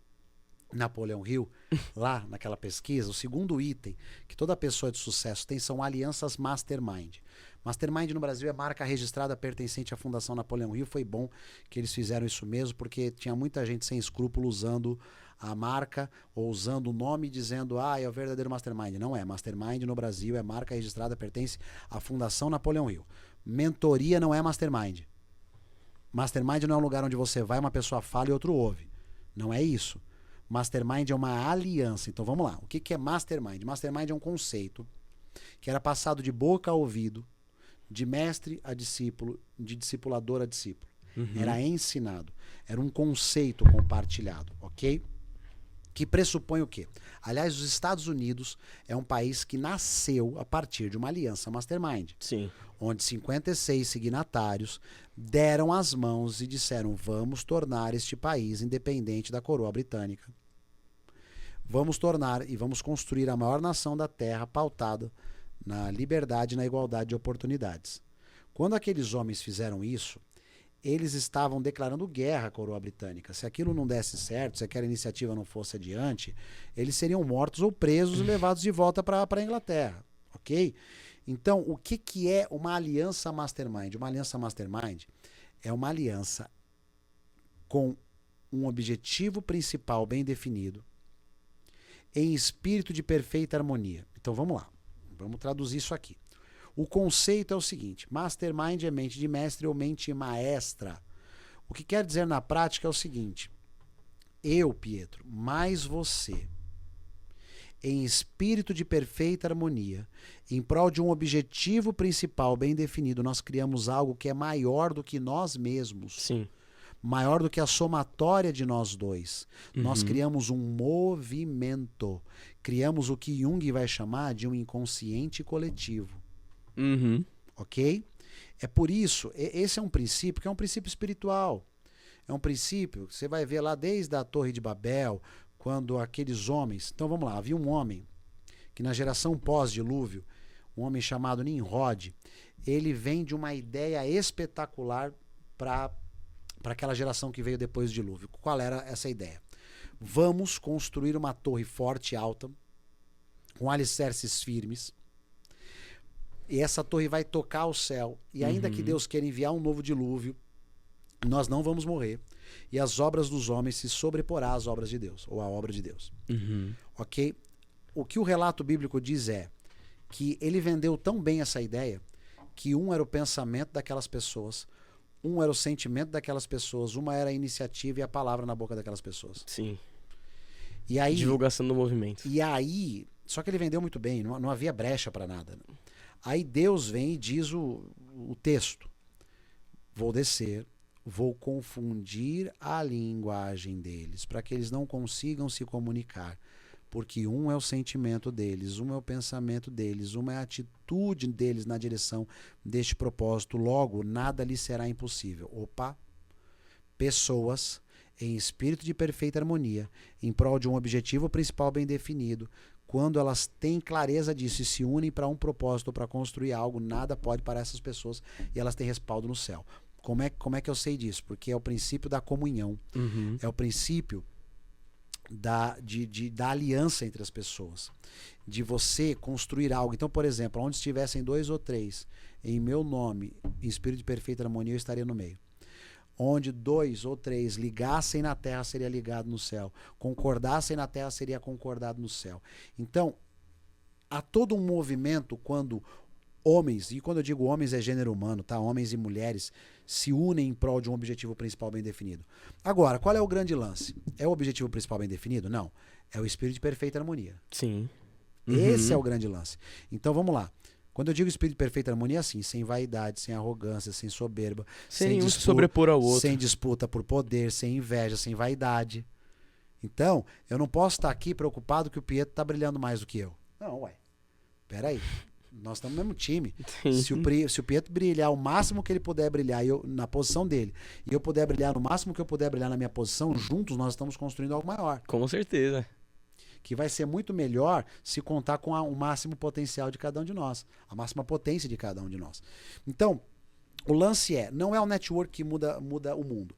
Speaker 2: Napoleão Hill, lá naquela pesquisa, o segundo item que toda pessoa de sucesso tem são alianças mastermind. Mastermind no Brasil é marca registrada pertencente à Fundação Napoleão Hill. Foi bom que eles fizeram isso mesmo, porque tinha muita gente sem escrúpulo usando a marca ou usando o nome dizendo, é o verdadeiro Mastermind. Não é. Mastermind no Brasil é marca registrada, pertence à Fundação Napoleão Hill. Mentoria não é Mastermind. Mastermind não é um lugar onde você vai, uma pessoa fala e outro ouve. Não é isso. Mastermind é uma aliança. Então vamos lá. O que é Mastermind? Mastermind é um conceito que era passado de boca a ouvido, de mestre a discípulo, de discipulador a discípulo. Era ensinado. Era um conceito compartilhado, ok? Que pressupõe o quê? Aliás, os Estados Unidos é um país que nasceu a partir de uma aliança Mastermind.
Speaker 1: Sim.
Speaker 2: Onde 56 signatários deram as mãos e disseram, vamos tornar este país independente da coroa britânica. Vamos tornar e vamos construir a maior nação da Terra pautada na liberdade e na igualdade de oportunidades. Quando aqueles homens fizeram isso, eles estavam declarando guerra à coroa britânica. Se aquilo não desse certo, se aquela iniciativa não fosse adiante, eles seriam mortos ou presos e levados de volta para a Inglaterra, ok? Então, o que é uma aliança mastermind? Uma aliança mastermind é uma aliança com um objetivo principal bem definido, em espírito de perfeita harmonia. Então vamos lá, vamos traduzir isso aqui. O conceito é o seguinte: mastermind é mente de mestre ou mente maestra. O que quer dizer na prática é o seguinte: eu, Pietro, mais você, em espírito de perfeita harmonia, em prol de um objetivo principal bem definido, nós criamos algo que é maior do que nós mesmos.
Speaker 1: Sim.
Speaker 2: Maior do que a somatória de nós dois. Nós criamos um movimento. Criamos o que Jung vai chamar de um inconsciente coletivo. Ok? É por isso, esse é um princípio que é um princípio espiritual. É um princípio que você vai ver lá desde a Torre de Babel, quando aqueles homens... Então vamos lá, havia um homem que na geração pós-dilúvio, um homem chamado Nimrod, ele vem de uma ideia espetacular para aquela geração que veio depois do dilúvio. Qual era essa ideia? Vamos construir uma torre forte e alta, com alicerces firmes, e essa torre vai tocar o céu, e ainda que Deus queira enviar um novo dilúvio, nós não vamos morrer, e as obras dos homens se sobreporá às obras de Deus, ou à obra de Deus. Ok? O que o relato bíblico diz é que ele vendeu tão bem essa ideia, que um era o pensamento daquelas pessoas, um era o sentimento daquelas pessoas, uma era a iniciativa e a palavra na boca daquelas pessoas.
Speaker 1: Sim.
Speaker 2: E aí,
Speaker 1: divulgação do movimento.
Speaker 2: E aí, só que ele vendeu muito bem, não havia brecha para nada. Aí Deus vem e diz o texto: vou descer, vou confundir a linguagem deles, para que eles não consigam se comunicar. Porque um é o sentimento deles, um é o pensamento deles, uma é a atitude deles na direção deste propósito. Logo, nada lhes será impossível. Opa! Pessoas em espírito de perfeita harmonia, em prol de um objetivo principal bem definido, quando elas têm clareza disso e se unem para um propósito, para construir algo, nada pode parar essas pessoas e elas têm respaldo no céu. Como é que eu sei disso? Porque é o princípio da comunhão. É o princípio da aliança entre as pessoas, de você construir algo. Então, por exemplo, onde estivessem 2 ou 3 em meu nome, em espírito de perfeita harmonia, eu estaria no meio. Onde 2 ou 3 ligassem na terra, seria ligado no céu. Concordassem na terra, seria concordado no céu. Então, há todo um movimento quando homens, e quando eu digo homens é gênero humano, tá? Homens e mulheres se unem em prol de um objetivo principal bem definido. Agora, qual é o grande lance? É o objetivo principal bem definido? Não. É o espírito de perfeita harmonia.
Speaker 1: Sim.
Speaker 2: Esse é o grande lance. Então vamos lá. Quando eu digo espírito de perfeita harmonia, é assim: sem vaidade, sem arrogância, sem soberba,
Speaker 1: sem um se sobrepor ao outro,
Speaker 2: sem disputa por poder, sem inveja, sem vaidade. Então, eu não posso estar aqui preocupado que o Pietro está brilhando mais do que eu. Não, ué. Peraí. Nós estamos no mesmo time. Se o Pietro brilhar o máximo que ele puder brilhar na posição dele, e eu puder brilhar no máximo que eu puder brilhar na minha posição, juntos nós estamos construindo algo maior.
Speaker 1: Com certeza.
Speaker 2: Que vai ser muito melhor se contar com o máximo potencial de cada um de nós. A máxima potência de cada um de nós. Então, o lance não é o network que muda o mundo.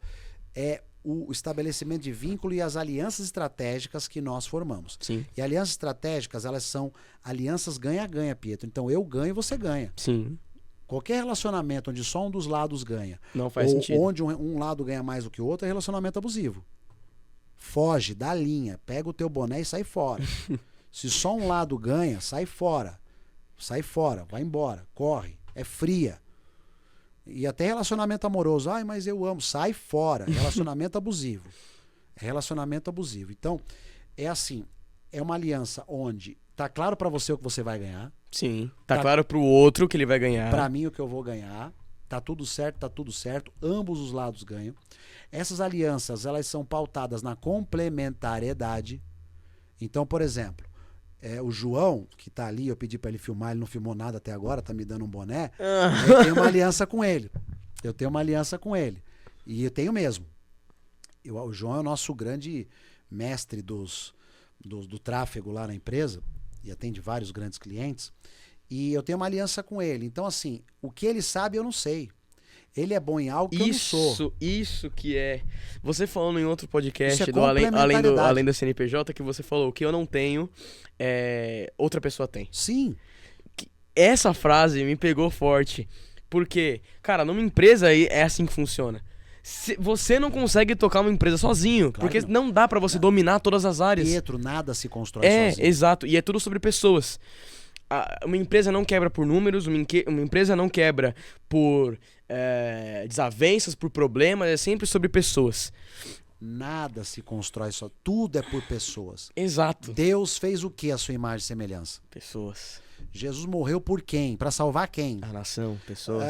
Speaker 2: É o estabelecimento de vínculo e as alianças estratégicas que nós formamos.
Speaker 1: Sim.
Speaker 2: E alianças estratégicas, elas são alianças ganha-ganha, Pietro. Então eu ganho e você ganha.
Speaker 1: Sim.
Speaker 2: Qualquer relacionamento onde só um dos lados ganha,
Speaker 1: não faz sentido.
Speaker 2: Onde um lado ganha mais do que o outro, é relacionamento abusivo. Foge, dá linha, pega o teu boné e sai fora. Se só um lado ganha, sai fora. Sai fora, vai embora, corre, é fria. E até relacionamento amoroso. Ai, mas eu amo. Sai fora. Relacionamento abusivo. É relacionamento abusivo. Então, é assim. É uma aliança onde tá claro pra você o que você vai ganhar.
Speaker 1: Sim. Tá claro pro outro que ele vai ganhar.
Speaker 2: Pra mim o que eu vou ganhar. Tá tudo certo, tá tudo certo. Ambos os lados ganham. Essas alianças, elas são pautadas na complementariedade. Então, por exemplo, o João, que tá ali, eu pedi para ele filmar, ele não filmou nada até agora, tá me dando um boné. Eu tenho uma aliança com ele. E eu tenho mesmo. O João é o nosso grande mestre do tráfego lá na empresa, e atende vários grandes clientes. E eu tenho uma aliança com ele. Então, assim, o que ele sabe eu não sei. Ele é bom em algo que eu não sou.
Speaker 1: Isso que é... Você falando em outro podcast
Speaker 2: do
Speaker 1: Além do CNPJ, que você falou: o que eu não tenho, outra pessoa tem.
Speaker 2: Sim.
Speaker 1: Essa frase me pegou forte. Porque, cara, numa empresa é assim que funciona. Você não consegue tocar uma empresa sozinho,
Speaker 2: Claro
Speaker 1: porque
Speaker 2: que não.
Speaker 1: não dá pra você dominar todas as áreas.
Speaker 2: Pietro, nada se constrói sozinho.
Speaker 1: Exato. E é tudo sobre pessoas. Uma empresa não quebra por números, uma empresa não quebra por desavenças, por problemas, é sempre sobre pessoas.
Speaker 2: Nada se constrói só. Tudo é por pessoas.
Speaker 1: Exato.
Speaker 2: Deus fez o que a sua imagem e semelhança?
Speaker 1: Pessoas.
Speaker 2: Jesus morreu por quem? Para salvar quem?
Speaker 1: A nação, pessoas.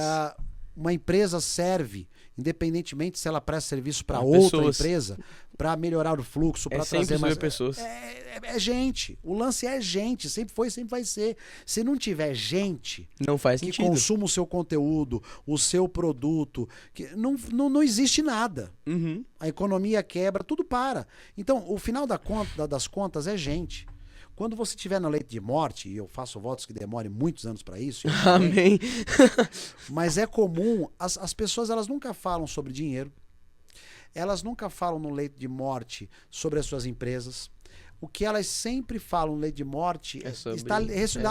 Speaker 2: Uma empresa serve, independentemente se ela presta serviço para
Speaker 1: Para
Speaker 2: outra
Speaker 1: pessoas.
Speaker 2: empresa, para melhorar o fluxo, para
Speaker 1: sempre
Speaker 2: trazer mais
Speaker 1: sobre pessoas.
Speaker 2: É gente. O lance é gente. Sempre foi, sempre vai ser. Se não tiver gente
Speaker 1: Não faz
Speaker 2: que
Speaker 1: sentido.
Speaker 2: consuma o seu conteúdo, o seu produto, não existe nada.
Speaker 1: Uhum.
Speaker 2: A economia quebra, tudo para. Então, o final das contas é gente. Quando você estiver no leito de morte, e eu faço votos que demore muitos anos para isso,
Speaker 1: Amém.
Speaker 2: mas é comum, as pessoas elas nunca falam sobre dinheiro, elas nunca falam no leito de morte sobre as suas empresas. O que elas sempre falam no leito de morte está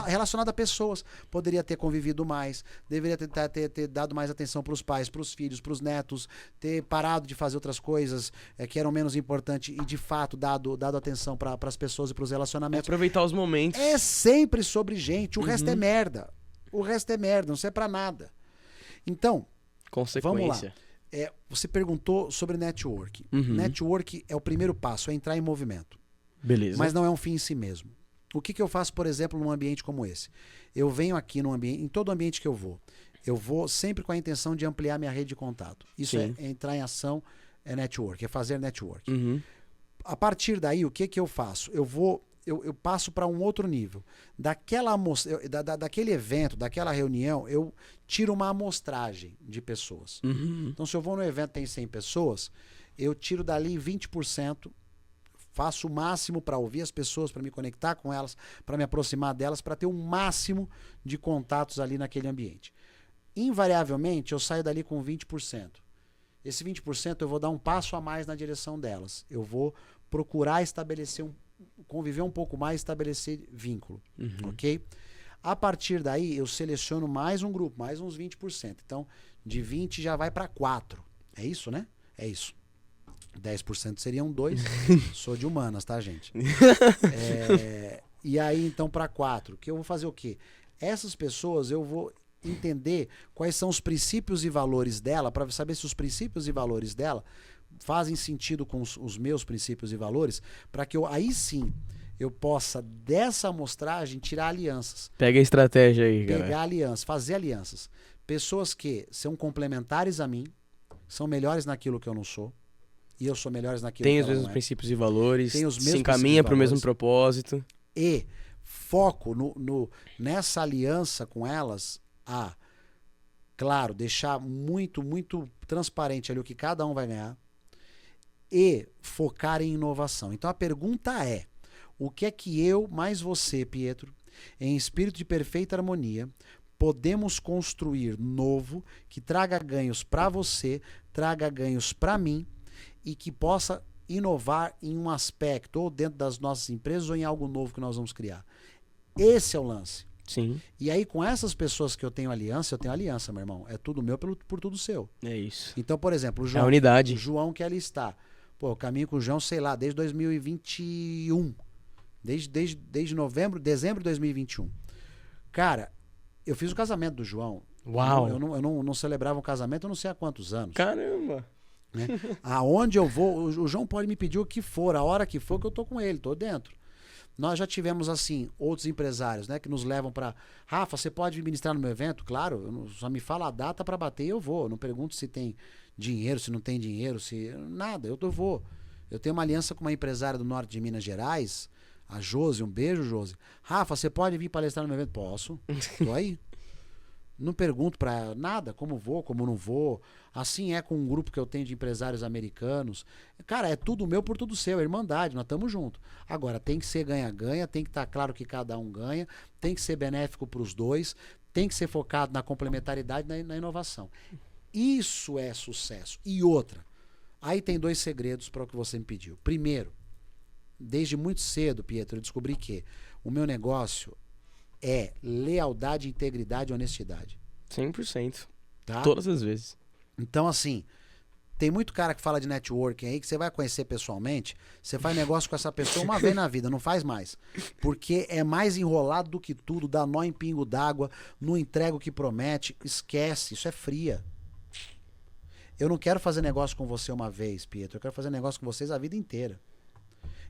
Speaker 2: relacionado a pessoas. Poderia ter convivido mais, deveria ter dado mais atenção para os pais, para os filhos, para os netos, ter parado de fazer outras coisas que eram menos importantes e, de fato, dado atenção para as pessoas e para os relacionamentos.
Speaker 1: Aproveitar os momentos.
Speaker 2: É sempre sobre gente. O resto é merda. O resto é merda, não serve para nada. Então,
Speaker 1: Consequência.
Speaker 2: vamos lá. Você perguntou sobre network. Network é o primeiro passo, é entrar em movimento.
Speaker 1: Beleza.
Speaker 2: Mas não é um fim em si mesmo. O que eu faço, por exemplo, num ambiente como esse? Eu venho aqui em todo ambiente que eu vou sempre com a intenção de ampliar minha rede de contato. Isso é entrar em ação, é network, é fazer network. A partir daí, o que eu faço? Eu passo para um outro nível. Daquele evento, daquela reunião, eu tiro uma amostragem de pessoas. Então, se eu vou no evento e tem 100 pessoas, eu tiro dali 20%, faço o máximo para ouvir as pessoas, para me conectar com elas, para me aproximar delas, para ter o máximo de contatos ali naquele ambiente. Invariavelmente, eu saio dali com 20%. Esse 20% eu vou dar um passo a mais na direção delas. Eu vou procurar estabelecer conviver um pouco mais, estabelecer vínculo, ok? A partir daí, eu seleciono mais um grupo, mais uns 20%. Então, de 20 já vai para 4. É isso, né? É isso. 10% seriam 2. Sou de humanas, tá, gente? E aí, então, para 4. Que eu vou fazer o quê? Essas pessoas, eu vou entender quais são os princípios e valores dela, para saber se os princípios e valores dela fazem sentido com os meus princípios e valores, para que aí sim eu possa, dessa amostragem, tirar alianças.
Speaker 1: Pega a estratégia aí, cara.
Speaker 2: Pegar alianças, fazer alianças. Pessoas que são complementares a mim, são melhores naquilo que eu não sou, e eu sou melhores naquilo
Speaker 1: Tem
Speaker 2: que
Speaker 1: os
Speaker 2: ela
Speaker 1: mesmos
Speaker 2: não é.
Speaker 1: princípios e valores,
Speaker 2: Tem os mesmos
Speaker 1: se encaminha para o mesmo
Speaker 2: princípios e
Speaker 1: propósito.
Speaker 2: E foco nessa aliança com elas a, claro, deixar muito, muito transparente ali o que cada um vai ganhar e focar em inovação. Então a pergunta é, o que é que eu, mais você, Pietro, em espírito de perfeita harmonia, podemos construir novo, que traga ganhos para você, traga ganhos para mim e que possa inovar em um aspecto, ou dentro das nossas empresas, ou em algo novo que nós vamos criar. Esse é o lance.
Speaker 1: Sim.
Speaker 2: E aí, com essas pessoas que eu tenho aliança, meu irmão. É tudo meu por tudo seu.
Speaker 1: É isso.
Speaker 2: Então, por exemplo, o
Speaker 1: É
Speaker 2: João,
Speaker 1: a unidade.
Speaker 2: o João que ali está. Pô, eu caminho com o João, sei lá, desde 2021. Desde dezembro de 2021. Cara, eu fiz o casamento do João.
Speaker 1: Uau.
Speaker 2: Eu não celebrava um casamento, eu não sei há quantos anos.
Speaker 1: Caramba.
Speaker 2: Né? Aonde eu vou, o João pode me pedir o que for, a hora que for, que eu tô com ele, tô dentro. Nós já tivemos, assim, outros empresários, né, que nos levam para Rafa, você pode vir ministrar no meu evento? Claro, só me fala a data para bater e eu vou. Eu não pergunto se tem dinheiro, se não tem dinheiro, nada, eu vou. Eu tenho uma aliança com uma empresária do norte de Minas Gerais, a Josi, um beijo, Josi. Rafa, você pode vir palestrar no meu evento? Posso, tô aí. Não pergunto para nada, como vou, como não vou. Assim é com um grupo que eu tenho de empresários americanos. Cara, é tudo meu por tudo seu, é irmandade, nós estamos juntos. Agora, tem que ser ganha-ganha, tem que estar claro que cada um ganha, tem que ser benéfico para os dois, tem que ser focado na complementaridade e na inovação. Isso é sucesso. E outra, aí tem 2 segredos para o que você me pediu. Primeiro, desde muito cedo, Pietro, eu descobri que o meu negócio é lealdade, integridade e honestidade.
Speaker 1: 100%.
Speaker 2: Tá?
Speaker 1: Todas as vezes.
Speaker 2: Então, assim, Tem muito cara que fala de networking aí, que você vai conhecer pessoalmente, você faz negócio com essa pessoa uma vez na vida, não faz mais. Porque é mais enrolado do que tudo, dá nó em pingo d'água, não entrega o que promete, esquece, isso é fria. Eu não quero fazer negócio com você uma vez, Pietro, eu quero fazer negócio com vocês a vida inteira.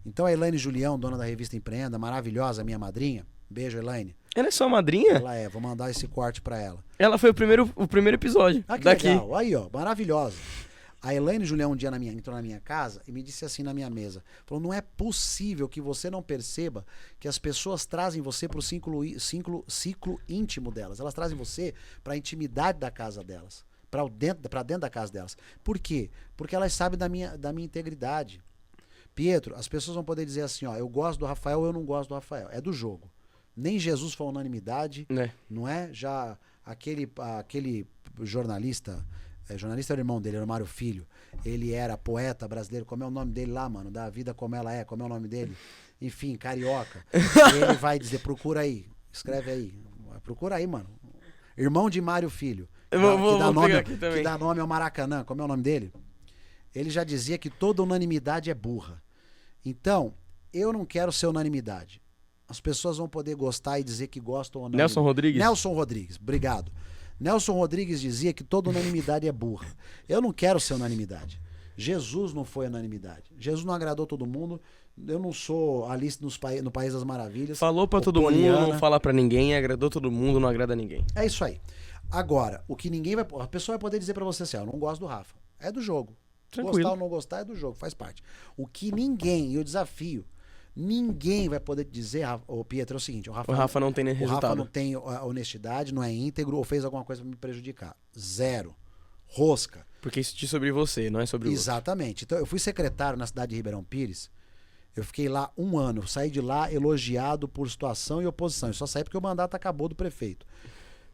Speaker 2: Então a Elaine Julião, dona da revista Empreenda, maravilhosa, minha madrinha, beijo, Elaine.
Speaker 1: Ela é sua madrinha?
Speaker 2: Ela é, vou mandar esse corte pra ela.
Speaker 1: Ela foi o primeiro episódio
Speaker 2: Ah, que
Speaker 1: daqui.
Speaker 2: legal, aí ó, maravilhosa. A Elaine Julião um dia entrou na minha casa e me disse assim na minha mesa, falou, não é possível que você não perceba que as pessoas trazem você pro ciclo íntimo delas, elas trazem você pra intimidade da casa delas, pra dentro da casa delas. Por quê? Porque elas sabem da minha integridade. Pietro, as pessoas vão poder dizer assim, ó, eu gosto do Rafael ou eu não gosto do Rafael, é do jogo. Nem Jesus foi unanimidade, não é? Já aquele jornalista era o irmão dele, era o Mário Filho, ele era poeta brasileiro, como é o nome dele lá, mano, da vida como ela é, como é o nome dele? Enfim, carioca. Ele vai dizer, procura aí, escreve aí, procura aí, mano. Irmão de Mário Filho, que dá nome ao Maracanã, como é o nome dele? Ele já dizia que toda unanimidade é burra. Então, eu não quero ser unanimidade. As pessoas vão poder gostar e dizer que gostam ou não.
Speaker 1: Nelson Rodrigues?
Speaker 2: Nelson Rodrigues, obrigado. Nelson Rodrigues dizia que toda unanimidade é burra. Eu não quero ser unanimidade. Jesus não foi unanimidade. Jesus não agradou todo mundo. Eu não sou Alice no País das Maravilhas.
Speaker 1: Falou pra todo mundo, não fala pra ninguém, agradou todo mundo, não agrada ninguém.
Speaker 2: É isso aí. Agora, o que ninguém vai... A pessoa vai poder dizer pra você assim, eu não gosto do Rafa. É do jogo.
Speaker 1: Tranquilo.
Speaker 2: Gostar ou não gostar é do jogo, faz parte. O que ninguém, e eu desafio, ninguém vai poder dizer, ô Pietro, é o seguinte, o
Speaker 1: Rafa não tem nem resultado.
Speaker 2: O Rafa não tem a honestidade, não é íntegro ou fez alguma coisa pra me prejudicar. Zero. Rosca.
Speaker 1: Porque isso diz sobre você, não é sobre o
Speaker 2: Exatamente. Então eu fui secretário na cidade de Ribeirão Pires, eu fiquei lá 1 ano, saí de lá elogiado por situação e oposição. Eu só saí porque o mandato acabou do prefeito.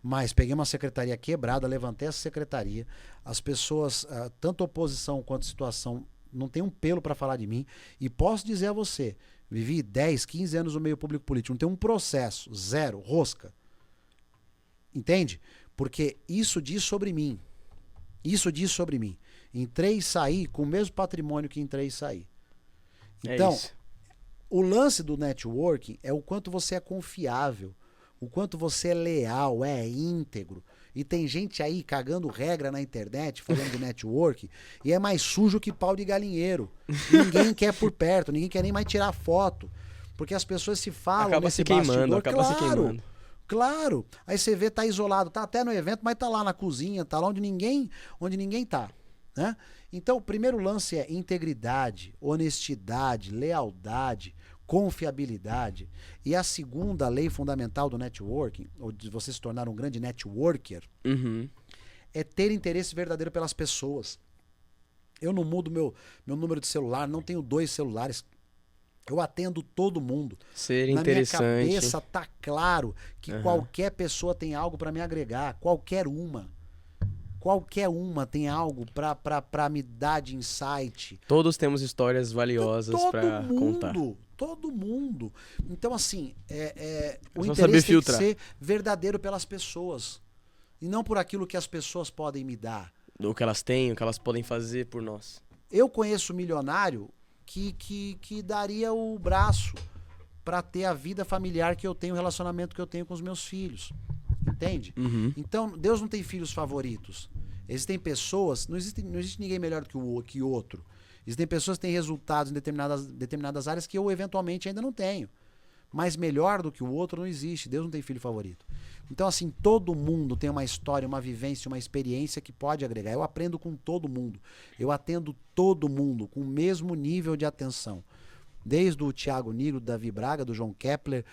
Speaker 2: Mas peguei uma secretaria quebrada, levantei essa secretaria, as pessoas, tanto oposição quanto situação, não tem um pelo para falar de mim, e posso dizer a você, vivi 10, 15 anos no meio público político, não tem um processo, zero, rosca. Entende? Porque isso diz sobre mim. Isso diz sobre mim. Entrei e saí com o mesmo patrimônio que entrei e saí. Então, o lance do networking é o quanto você é confiável, o quanto você é leal, é íntegro. E tem gente aí cagando regra na internet, falando de network, e é mais sujo que pau de galinheiro. Ninguém quer por perto, ninguém quer nem mais tirar foto. Porque as pessoas se falam
Speaker 1: acaba
Speaker 2: nesse
Speaker 1: se queimando,
Speaker 2: bastidor.
Speaker 1: acaba se queimando.
Speaker 2: Claro. Aí você vê, tá isolado, tá até no evento, mas tá lá na cozinha, tá lá onde ninguém tá. Né? Então, o primeiro lance é integridade, honestidade, lealdade, confiabilidade. E a segunda lei fundamental do networking, ou de você se tornar um grande networker, é ter interesse verdadeiro pelas pessoas. Eu não mudo meu número de celular, não tenho 2 celulares. Eu atendo todo mundo.
Speaker 1: Ser interessante.
Speaker 2: Na minha cabeça tá claro que qualquer pessoa tem algo para me agregar, qualquer uma. Qualquer uma tem algo pra me dar de insight.
Speaker 1: Todos temos histórias valiosas para contar.
Speaker 2: Todo mundo. Então, assim, o
Speaker 1: interesse tem
Speaker 2: que ser verdadeiro pelas pessoas. E não por aquilo que as pessoas podem me dar.
Speaker 1: O que elas têm, o que elas podem fazer por nós.
Speaker 2: Eu conheço um milionário que daria o braço para ter a vida familiar que eu tenho, o relacionamento que eu tenho com os meus filhos. Entende? Então, Deus não tem filhos favoritos. Existem pessoas, não existe ninguém melhor do que o outro. Existem pessoas que têm resultados em determinadas áreas que eu eventualmente ainda não tenho. Mas melhor do que o outro não existe. Deus não tem filho favorito. Então, assim, todo mundo tem uma história, uma vivência, uma experiência que pode agregar. Eu aprendo com todo mundo. Eu atendo todo mundo com o mesmo nível de atenção. Desde o Thiago Nigro, do Davi Braga, do João Kepler,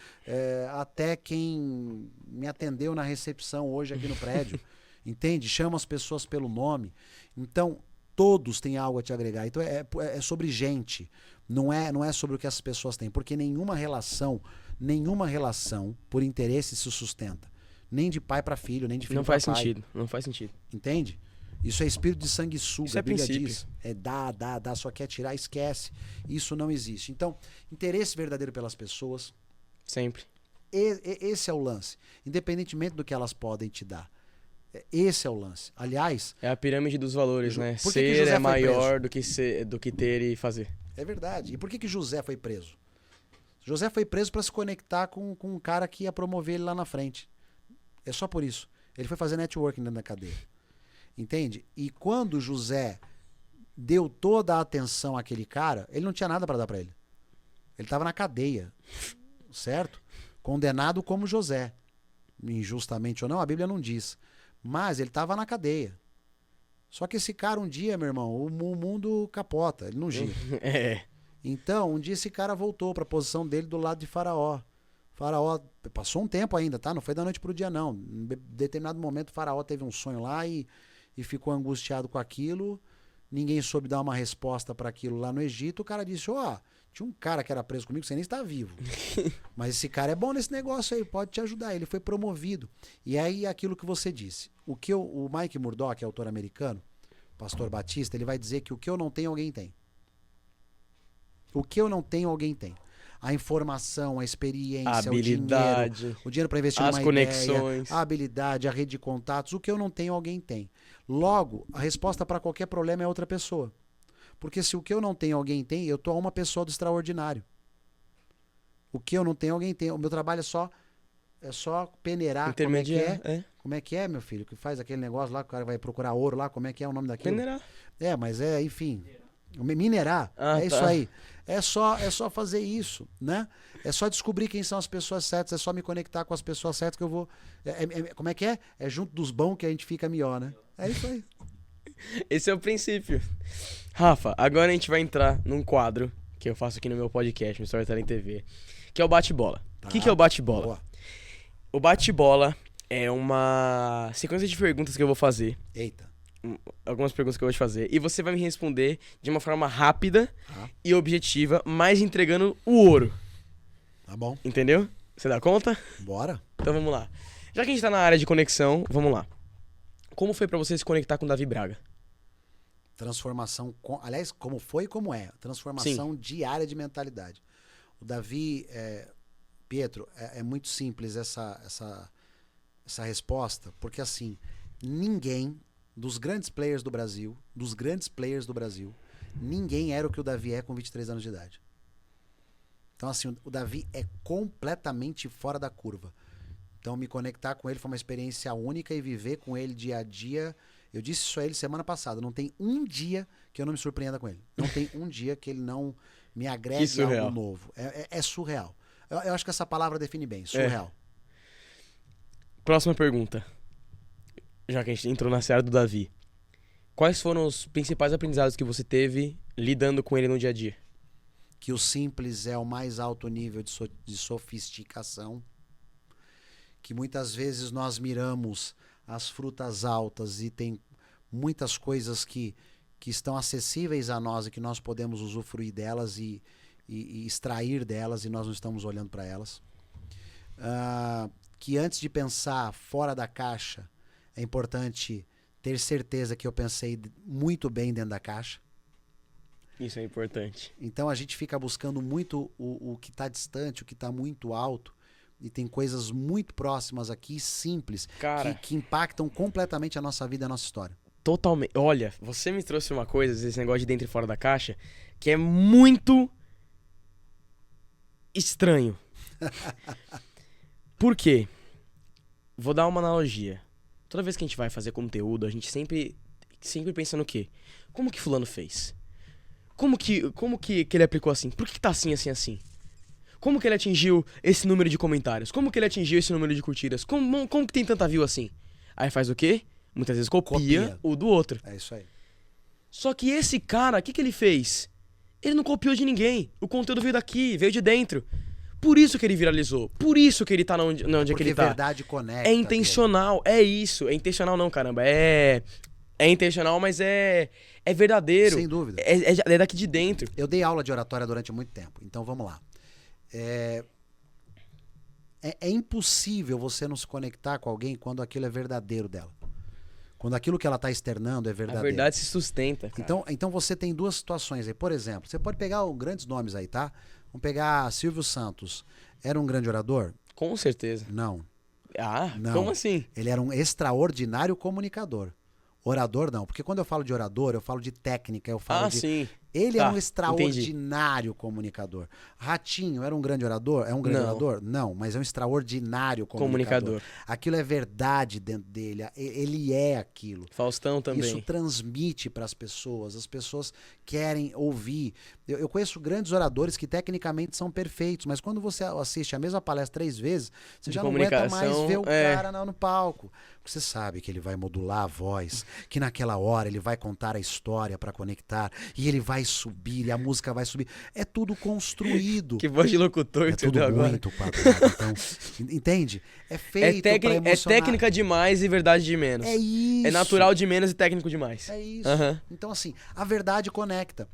Speaker 2: até quem me atendeu na recepção hoje aqui no prédio. Entende? Chama as pessoas pelo nome. Então, todos têm algo a te agregar. Então, é sobre gente. Não é sobre o que as pessoas têm. Porque nenhuma relação por interesse se sustenta. Nem de pai para filho, nem de filho para pai.
Speaker 1: Não faz sentido.
Speaker 2: Entende? Isso é espírito de sanguessuga.
Speaker 1: Isso é princípio.
Speaker 2: Disso. Dá, só quer tirar, esquece. Isso não existe. Então, interesse verdadeiro pelas pessoas.
Speaker 1: Sempre.
Speaker 2: Esse é o lance. Independentemente do que elas podem te dar. Esse é o lance. Aliás...
Speaker 1: É a pirâmide dos valores, né?
Speaker 2: Por que que
Speaker 1: Ser
Speaker 2: José
Speaker 1: é
Speaker 2: foi
Speaker 1: maior do que ter e fazer.
Speaker 2: É verdade. E por que José foi preso? José foi preso para se conectar com um cara que ia promover ele lá na frente. É só por isso. Ele foi fazer networking dentro da cadeia. Entende? E quando José deu toda a atenção àquele cara, ele não tinha nada para dar para ele. Ele estava na cadeia. Certo? Condenado como José. Injustamente ou não, a Bíblia não diz. Mas ele estava na cadeia. Só que esse cara um dia, meu irmão, o mundo capota, ele não gira. Então, um dia esse cara voltou para a posição dele do lado de Faraó. Faraó passou um tempo ainda, tá? Não foi da noite pro dia, não. Em determinado momento, o Faraó teve um sonho lá e ficou angustiado com aquilo. Ninguém soube dar uma resposta para aquilo lá no Egito. O cara disse, tinha um cara que era preso comigo, você nem está vivo. Mas esse cara é bom nesse negócio aí, pode te ajudar. Ele foi promovido. E aí, aquilo que você disse. O Mike Murdock, autor americano, pastor batista, ele vai dizer que o que eu não tenho, alguém tem. O que eu não tenho, alguém tem. A informação, a experiência,
Speaker 1: a habilidade,
Speaker 2: o dinheiro para investir
Speaker 1: as
Speaker 2: numa
Speaker 1: conexões,
Speaker 2: ideia, a habilidade, a rede de contatos. O que eu não tenho, alguém tem. Logo, a resposta para qualquer problema é outra pessoa. Porque se o que eu não tenho, alguém tem, eu tô a uma pessoa do extraordinário. O que eu não tenho, alguém tem. O meu trabalho é só peneirar.
Speaker 1: Intermediar,
Speaker 2: Como é que é, meu filho? Que faz aquele negócio lá, que o cara vai procurar ouro lá, como é que é o nome daquilo?
Speaker 1: Peneirar.
Speaker 2: Mas enfim. Minerar. Isso aí. É só fazer isso, né? É só descobrir quem são as pessoas certas, é só me conectar com as pessoas certas que eu vou... como é que é? É junto dos bons que a gente fica melhor, né? É isso aí.
Speaker 1: Esse é o princípio. Rafa, agora a gente vai entrar num quadro que eu faço aqui no meu podcast, no Storytelling TV, que é o bate-bola. O que é o bate-bola?
Speaker 2: Boa.
Speaker 1: O bate-bola é uma sequência de perguntas que eu vou fazer.
Speaker 2: Eita.
Speaker 1: Algumas perguntas que eu vou te fazer. E você vai me responder de uma forma rápida e objetiva, mas entregando o ouro.
Speaker 2: Tá bom.
Speaker 1: Entendeu? Você dá conta?
Speaker 2: Bora.
Speaker 1: Então vamos lá. Já que a gente tá na área de conexão, vamos lá. Como foi pra você se conectar com o Davi Braga?
Speaker 2: Transformação... Aliás, como foi e como é. Transformação diária de mentalidade. O Davi... Pietro, é muito simples essa resposta, porque assim, ninguém... Dos grandes players do Brasil, ninguém era o que o Davi é com 23 anos de idade. Então, assim, o Davi é completamente fora da curva. Então, me conectar com ele foi uma experiência única e viver com ele dia a dia. Eu disse isso a ele semana passada. Não tem um dia que eu não me surpreenda com ele. Não tem um dia que ele não me agregue algo novo. É surreal. Eu acho que essa palavra define bem. Surreal.
Speaker 1: Próxima pergunta. Já que a gente entrou na seara do Davi, quais foram os principais aprendizados que você teve lidando com ele no dia a dia?
Speaker 2: Que o simples é o mais alto nível de sofisticação. Que muitas vezes nós miramos as frutas altas e tem muitas coisas que estão acessíveis a nós e que nós podemos usufruir delas e extrair delas e nós não estamos olhando para elas. Que antes de pensar fora da caixa, é importante ter certeza que eu pensei muito bem dentro da caixa.
Speaker 1: Isso é importante.
Speaker 2: Então a gente fica buscando muito o que está distante, o que está muito alto. E tem coisas muito próximas aqui, simples, que impactam completamente a nossa vida e a nossa história.
Speaker 1: Totalmente. Olha, você me trouxe uma coisa, esse negócio de dentro e fora da caixa, que é muito estranho. Por quê? Vou dar uma analogia. Toda vez que a gente vai fazer conteúdo, a gente sempre pensa no quê? Como que fulano fez? Como que ele aplicou assim? Por que tá assim, assim, assim? Como que ele atingiu esse número de comentários? Como que ele atingiu esse número de curtidas? Como que tem tanta view assim? Aí faz o quê? Muitas vezes copia o do outro.
Speaker 2: É isso aí.
Speaker 1: Só que esse cara, o que ele fez? Ele não copiou de ninguém. O conteúdo veio daqui, veio de dentro. Por isso que ele viralizou. Por isso que ele tá onde é que ele tá.
Speaker 2: Porque verdade conecta.
Speaker 1: É intencional. É isso. É intencional não, caramba. É intencional, mas é verdadeiro.
Speaker 2: Sem dúvida.
Speaker 1: É daqui de dentro.
Speaker 2: Eu dei aula de oratória durante muito tempo. Então vamos lá. É impossível você não se conectar com alguém quando aquilo é verdadeiro dela. Quando aquilo que ela está externando é verdadeiro.
Speaker 1: A verdade se sustenta, cara.
Speaker 2: Então você tem duas situações aí. Por exemplo, você pode pegar grandes nomes aí, tá? Vamos pegar Silvio Santos. Era um grande orador?
Speaker 1: Com certeza.
Speaker 2: Não.
Speaker 1: Ah,
Speaker 2: Não.
Speaker 1: como assim?
Speaker 2: Ele era um extraordinário comunicador. Orador não, porque quando eu falo de orador, eu falo de técnica, eu falo de...
Speaker 1: Sim.
Speaker 2: Ele
Speaker 1: Tá,
Speaker 2: era um extraordinário comunicador. Ratinho era um grande orador? É um grande
Speaker 1: Não.
Speaker 2: orador? Não, mas é um extraordinário comunicador.
Speaker 1: Comunicador.
Speaker 2: Aquilo é verdade dentro dele, ele é aquilo.
Speaker 1: Faustão também.
Speaker 2: Isso transmite para as pessoas querem ouvir. Eu conheço grandes oradores que tecnicamente são perfeitos, mas quando você assiste a mesma palestra 3 vezes, você
Speaker 1: De
Speaker 2: já não aguenta mais
Speaker 1: comunicação,
Speaker 2: ver o cara no palco. Porque você sabe que ele vai modular a voz, que naquela hora ele vai contar a história para conectar, e ele vai subir, e a música vai subir. É tudo construído.
Speaker 1: Que voz de locutor
Speaker 2: É
Speaker 1: que você
Speaker 2: tudo
Speaker 1: deu agora.
Speaker 2: muito quadrado. Então, entende? É feito para
Speaker 1: É
Speaker 2: emocionar.
Speaker 1: técnica demais e verdade de menos.
Speaker 2: É isso.
Speaker 1: É natural de menos e técnico demais.
Speaker 2: É isso.
Speaker 1: Aham.
Speaker 2: Então, assim, a verdade conecta.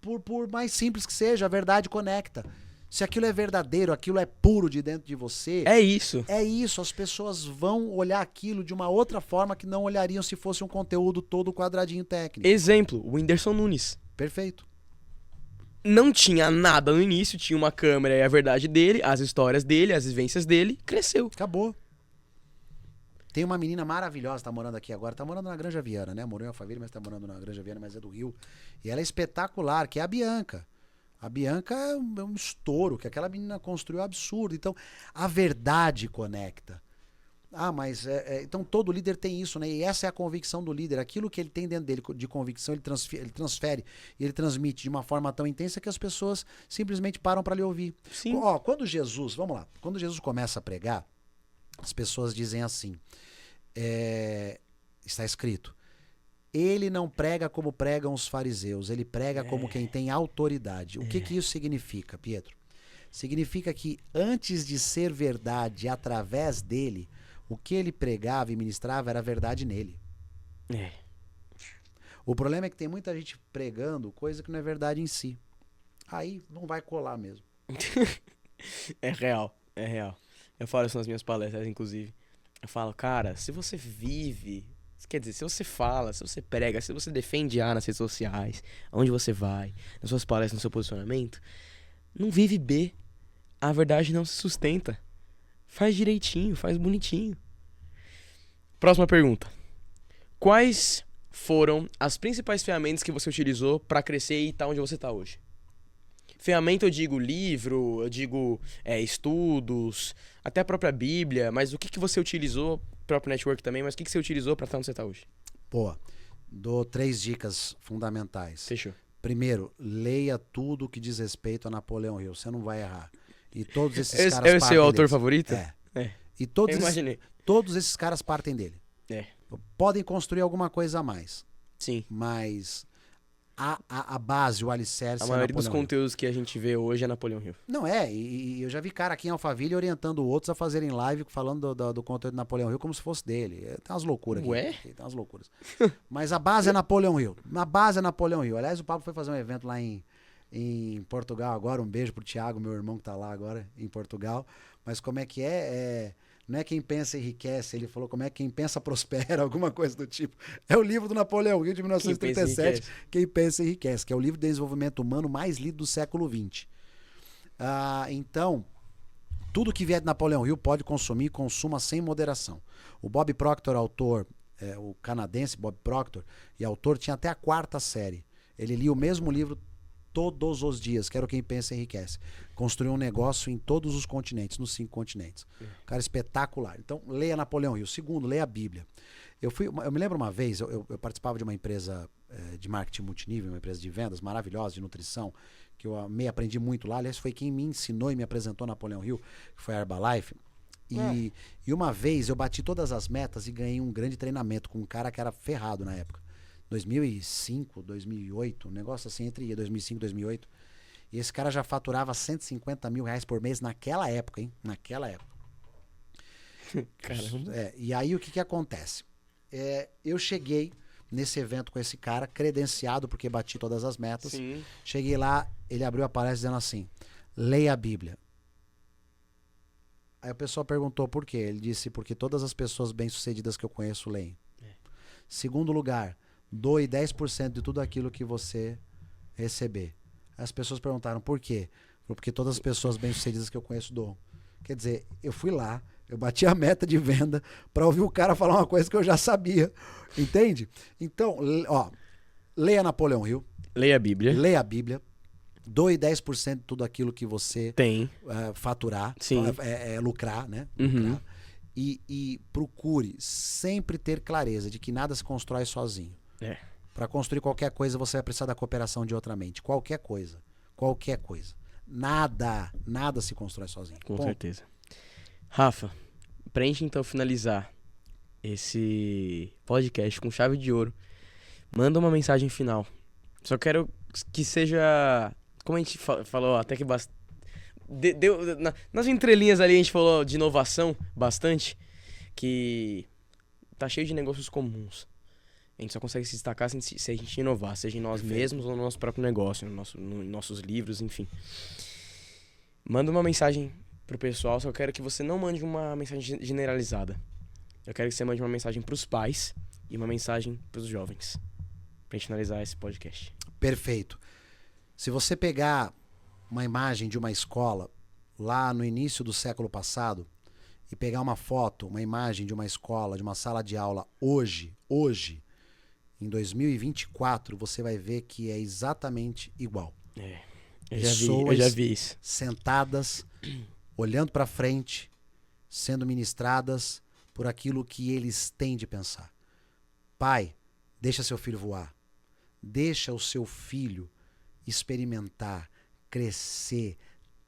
Speaker 2: Por mais simples que seja, a verdade conecta. Se aquilo é verdadeiro, aquilo é puro de dentro de você,
Speaker 1: É isso.
Speaker 2: é isso. As pessoas vão olhar aquilo de uma outra forma que não olhariam se fosse um conteúdo todo quadradinho técnico.
Speaker 1: Exemplo, o Whindersson Nunes.
Speaker 2: Perfeito.
Speaker 1: Não tinha nada no início, tinha uma câmera e a verdade dele, as histórias dele, as vivências dele, cresceu.
Speaker 2: Acabou. Tem uma menina maravilhosa, tá morando aqui agora, tá morando na Granja Viana, né? Morou em Alphaville, mas tá morando na Granja Viana, mas é do Rio. E ela é espetacular, que é a Bianca. A Bianca é um estouro, que aquela menina construiu absurdo. Então, a verdade conecta. Ah, mas... então, todo líder tem isso, né? E essa é a convicção do líder. Aquilo que ele tem dentro dele de convicção, ele transfere e ele transmite de uma forma tão intensa que as pessoas simplesmente param para lhe ouvir.
Speaker 1: Sim.
Speaker 2: Ó, quando Jesus... Vamos lá. Quando Jesus começa a pregar, as pessoas dizem assim... está escrito... Ele não prega como pregam os fariseus, ele prega como quem tem autoridade. O que isso significa, Pietro? Significa que antes de ser verdade através dele, o que ele pregava e ministrava era verdade nele. O problema é que tem muita gente pregando coisa que não é verdade em si. Aí não vai colar mesmo.
Speaker 1: É real, é real. Eu falo isso nas minhas palestras, inclusive. Eu falo, cara, se você vive... Quer dizer, se você fala, se você prega, se você defende A nas redes sociais, aonde você vai, nas suas palestras, no seu posicionamento, não vive B. A verdade não se sustenta. Faz direitinho, faz bonitinho. Próxima pergunta. Quais foram as principais ferramentas que você utilizou para crescer e estar onde você está hoje? Ferramenta eu digo livro, eu digo estudos, até a própria Bíblia, mas o que você utilizou, próprio network também, mas o que você utilizou para estar onde você está hoje?
Speaker 2: Pô, dou 3 dicas fundamentais.
Speaker 1: Fechou.
Speaker 2: Primeiro, leia tudo que diz respeito a Napoleão Hill, você não vai errar. E todos esses caras
Speaker 1: É o
Speaker 2: partem
Speaker 1: seu autor
Speaker 2: dele.
Speaker 1: favorito?
Speaker 2: É. E todos
Speaker 1: Eu imaginei.
Speaker 2: todos esses caras partem dele.
Speaker 1: É.
Speaker 2: Podem construir alguma coisa a mais,
Speaker 1: Sim.
Speaker 2: mas a base, o alicerce
Speaker 1: A
Speaker 2: é
Speaker 1: maioria dos
Speaker 2: Napoleão Hill.
Speaker 1: conteúdos que a gente vê hoje é Napoleão Hill.
Speaker 2: Não e eu já vi cara aqui em Alphaville orientando outros a fazerem live falando do conteúdo de Napoleão Hill como se fosse dele. Tem umas loucuras aqui.
Speaker 1: Ué?
Speaker 2: Tem umas loucuras. Mas a base é Napoleão Hill. Na base é Napoleão Hill. Aliás, o Pablo foi fazer um evento lá em Portugal agora. Um beijo pro Thiago, meu irmão que tá lá agora em Portugal. Mas como é que não é quem pensa enriquece, ele falou como é que quem pensa prospera, alguma coisa do tipo. É o livro do Napoleão Hill de 1937, Quem Pensa Enriquece, que é o livro de desenvolvimento humano mais lido do século XX. Então, tudo que vier de Napoleão Hill pode consumir, consuma sem moderação. O Bob Proctor, autor, o canadense Bob Proctor, e autor, tinha até a 4ª série. Ele lia o mesmo livro todos os dias, que era o Quem Pensa Enriquece. Construiu um negócio em todos os continentes, nos 5 continentes. Cara espetacular. Então, leia Napoleão Hill. Segundo, leia a Bíblia. Eu me lembro uma vez, eu participava de uma empresa de marketing multinível, uma empresa de vendas maravilhosa, de nutrição, que eu amei, aprendi muito lá. Aliás, foi quem me ensinou e me apresentou Napoleão Hill, que foi a Herbalife. E uma vez eu bati todas as metas e ganhei um grande treinamento com um cara que era ferrado na época. 2005, 2008, um negócio assim entre 2005 e 2008. E esse cara já faturava 150 mil reais por mês naquela época, hein? Naquela época.
Speaker 1: Caramba.
Speaker 2: E aí o que acontece? Eu cheguei nesse evento com esse cara, credenciado porque bati todas as metas.
Speaker 1: Sim.
Speaker 2: Cheguei lá, ele abriu a palestra dizendo assim, leia a Bíblia. Aí o pessoal perguntou por quê. Ele disse, porque todas as pessoas bem-sucedidas que eu conheço leem. Segundo lugar, doe 10% de tudo aquilo que você receber. As pessoas perguntaram por quê? Porque todas as pessoas bem-sucedidas que eu conheço doam. Quer dizer, eu fui lá, Eu bati a meta de venda para ouvir o cara falar uma coisa que eu já sabia. Entende? Então, ó, leia Napoleão Hill.
Speaker 1: Leia a Bíblia.
Speaker 2: Leia a Bíblia. Doe 10% de tudo aquilo que você
Speaker 1: Tem.
Speaker 2: faturar.
Speaker 1: Sim.
Speaker 2: Lucrar, né?
Speaker 1: Uhum.
Speaker 2: Lucrar. E procure sempre ter clareza de que nada se constrói sozinho. Para construir qualquer coisa, você vai precisar da cooperação de outra mente. Qualquer coisa. Qualquer coisa. Nada se constrói sozinho.
Speaker 1: Com certeza. Rafa, pra gente então finalizar esse podcast com chave de ouro, manda uma mensagem final. Só quero que seja, como a gente falou até que nas entrelinhas ali a gente falou de inovação bastante, que tá cheio de negócios comuns. A gente só consegue se destacar se a gente inovar, seja em nós mesmos ou no nosso próprio negócio, nos nossos livros, enfim. Manda uma mensagem pro pessoal, só quero que você não mande uma mensagem generalizada. Eu quero que você mande uma mensagem pros pais e uma mensagem pros jovens. Pra gente finalizar esse podcast.
Speaker 2: Perfeito. Se você pegar uma imagem de uma escola lá no início do século passado e pegar uma foto, uma imagem de uma escola, de uma sala de aula hoje, em 2024, você vai ver que é exatamente igual.
Speaker 1: Eu já vi isso.
Speaker 2: Sentadas, olhando para frente, sendo ministradas por aquilo que eles têm de pensar. Pai, deixa seu filho voar. Deixa o seu filho experimentar, crescer,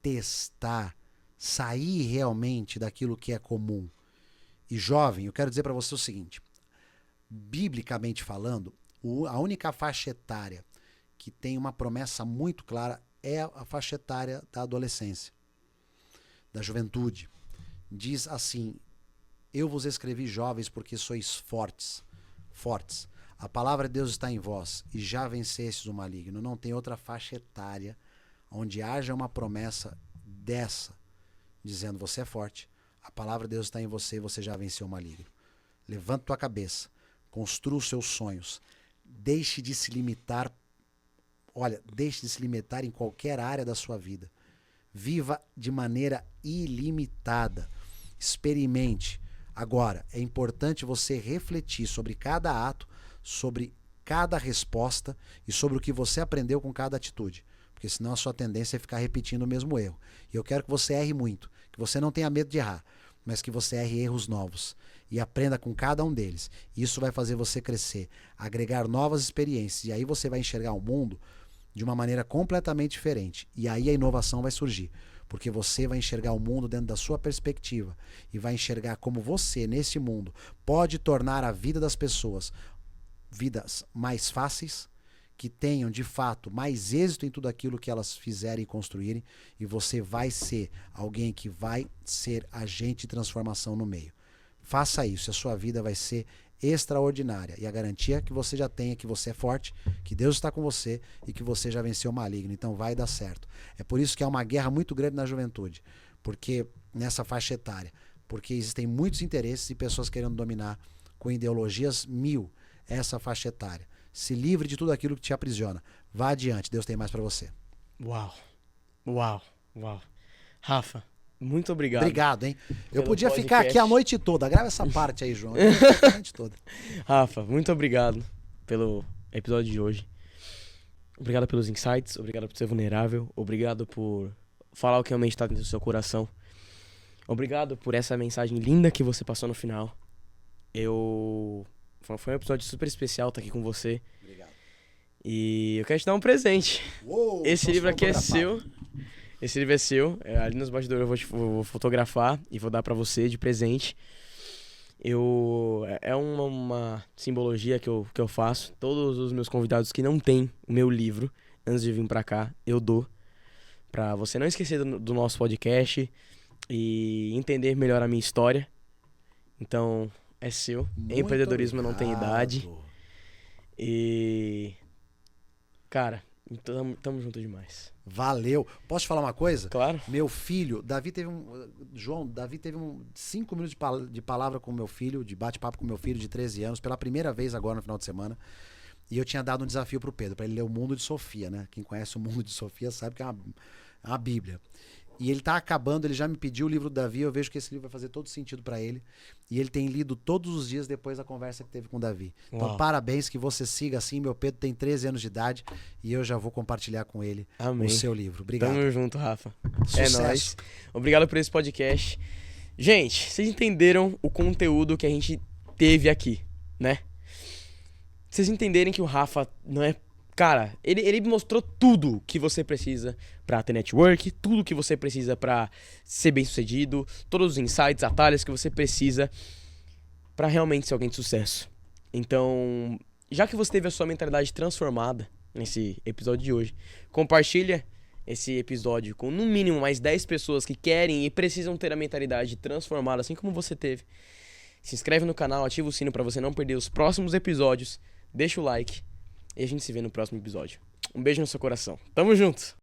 Speaker 2: testar, sair realmente daquilo que é comum. E jovem, eu quero dizer para você o seguinte, biblicamente falando, a única faixa etária que tem uma promessa muito clara é a faixa etária da adolescência, da juventude. Diz assim, eu vos escrevi jovens porque sois fortes. A palavra de Deus está em vós e já vencestes o maligno. Não tem outra faixa etária onde haja uma promessa dessa, dizendo você é forte, a palavra de Deus está em você e você já venceu o maligno. Levanta tua cabeça, construa os seus sonhos, deixe de se limitar em qualquer área da sua vida. Viva de maneira ilimitada. Experimente. Agora, é importante você refletir sobre cada ato, sobre cada resposta e sobre o que você aprendeu com cada atitude. Porque senão a sua tendência é ficar repetindo o mesmo erro. E eu quero que você erre muito, que você não tenha medo de errar, mas que você erre erros novos e aprenda com cada um deles. Isso vai fazer você crescer, agregar novas experiências e aí você vai enxergar o mundo de uma maneira completamente diferente. E aí a inovação vai surgir, porque você vai enxergar o mundo dentro da sua perspectiva e vai enxergar como você, nesse mundo, pode tornar a vida das pessoas vidas mais fáceis, que tenham de fato mais êxito em tudo aquilo que elas fizerem e construírem, e você vai ser alguém que vai ser agente de transformação no meio. Faça isso, a sua vida vai ser extraordinária, e a garantia que você já tem é que você é forte, que Deus está com você e que você já venceu o maligno, então vai dar certo. É por isso que há uma guerra muito grande na juventude, porque nessa faixa etária, porque existem muitos interesses e pessoas querendo dominar com ideologias essa faixa etária. Se livre de tudo aquilo que te aprisiona. Vá adiante, Deus tem mais pra você.
Speaker 1: Uau. Rafa, muito obrigado.
Speaker 2: Obrigado, hein? Eu podia ficar aqui a noite toda. Grava essa parte aí, João. A noite toda.
Speaker 1: Rafa, muito obrigado pelo episódio de hoje. Obrigado pelos insights, obrigado por ser vulnerável, obrigado por falar o que realmente está dentro do seu coração. Obrigado por essa mensagem linda que você passou no final. Foi um episódio super especial estar aqui com você.
Speaker 2: Obrigado.
Speaker 1: E eu quero te dar um presente.
Speaker 2: Uou,
Speaker 1: esse livro aqui é seu. Esse livro é seu. Ali nos bastidores eu vou fotografar e vou dar pra você de presente. É uma simbologia que eu faço. Todos os meus convidados que não têm o meu livro, antes de vir pra cá, eu dou. Pra você não esquecer do nosso podcast e entender melhor a minha história. Então, é seu.
Speaker 2: Muito
Speaker 1: Empreendedorismo
Speaker 2: obrigado.
Speaker 1: não tem idade. E... Cara, tamo junto demais.
Speaker 2: Valeu. Posso te falar uma coisa?
Speaker 1: Claro.
Speaker 2: Meu filho, Davi teve 5 minutos de palavra com meu filho, de bate-papo com meu filho de 13 anos, pela primeira vez agora no final de semana. E eu tinha dado um desafio pro Pedro, para ele ler o Mundo de Sofia, né? Quem conhece o Mundo de Sofia sabe que é uma Bíblia. E ele tá acabando, ele já me pediu o livro do Davi, eu vejo que esse livro vai fazer todo sentido para ele. E ele tem lido todos os dias depois da conversa que teve com o Davi. Então,
Speaker 1: Uau.
Speaker 2: parabéns, que você siga assim. Meu Pedro tem 13 anos de idade e eu já vou compartilhar com ele
Speaker 1: Amém.
Speaker 2: o seu livro. Obrigado.
Speaker 1: Tamo junto, Rafa.
Speaker 2: Sucesso.
Speaker 1: É nóis. Obrigado por esse podcast. Gente, vocês entenderam o conteúdo que a gente teve aqui, né? Vocês entenderem que o Rafa não é... Cara, ele mostrou tudo que você precisa pra ter network, tudo que você precisa pra ser bem sucedido, todos os insights, atalhos que você precisa pra realmente ser alguém de sucesso. Então, já que você teve a sua mentalidade transformada nesse episódio de hoje, compartilha esse episódio com no mínimo mais 10 pessoas que querem e precisam ter a mentalidade transformada, assim como você teve. Se inscreve no canal, ativa o sino pra você não perder os próximos episódios, deixa o like e a gente se vê no próximo episódio. Um beijo no seu coração. Tamo junto!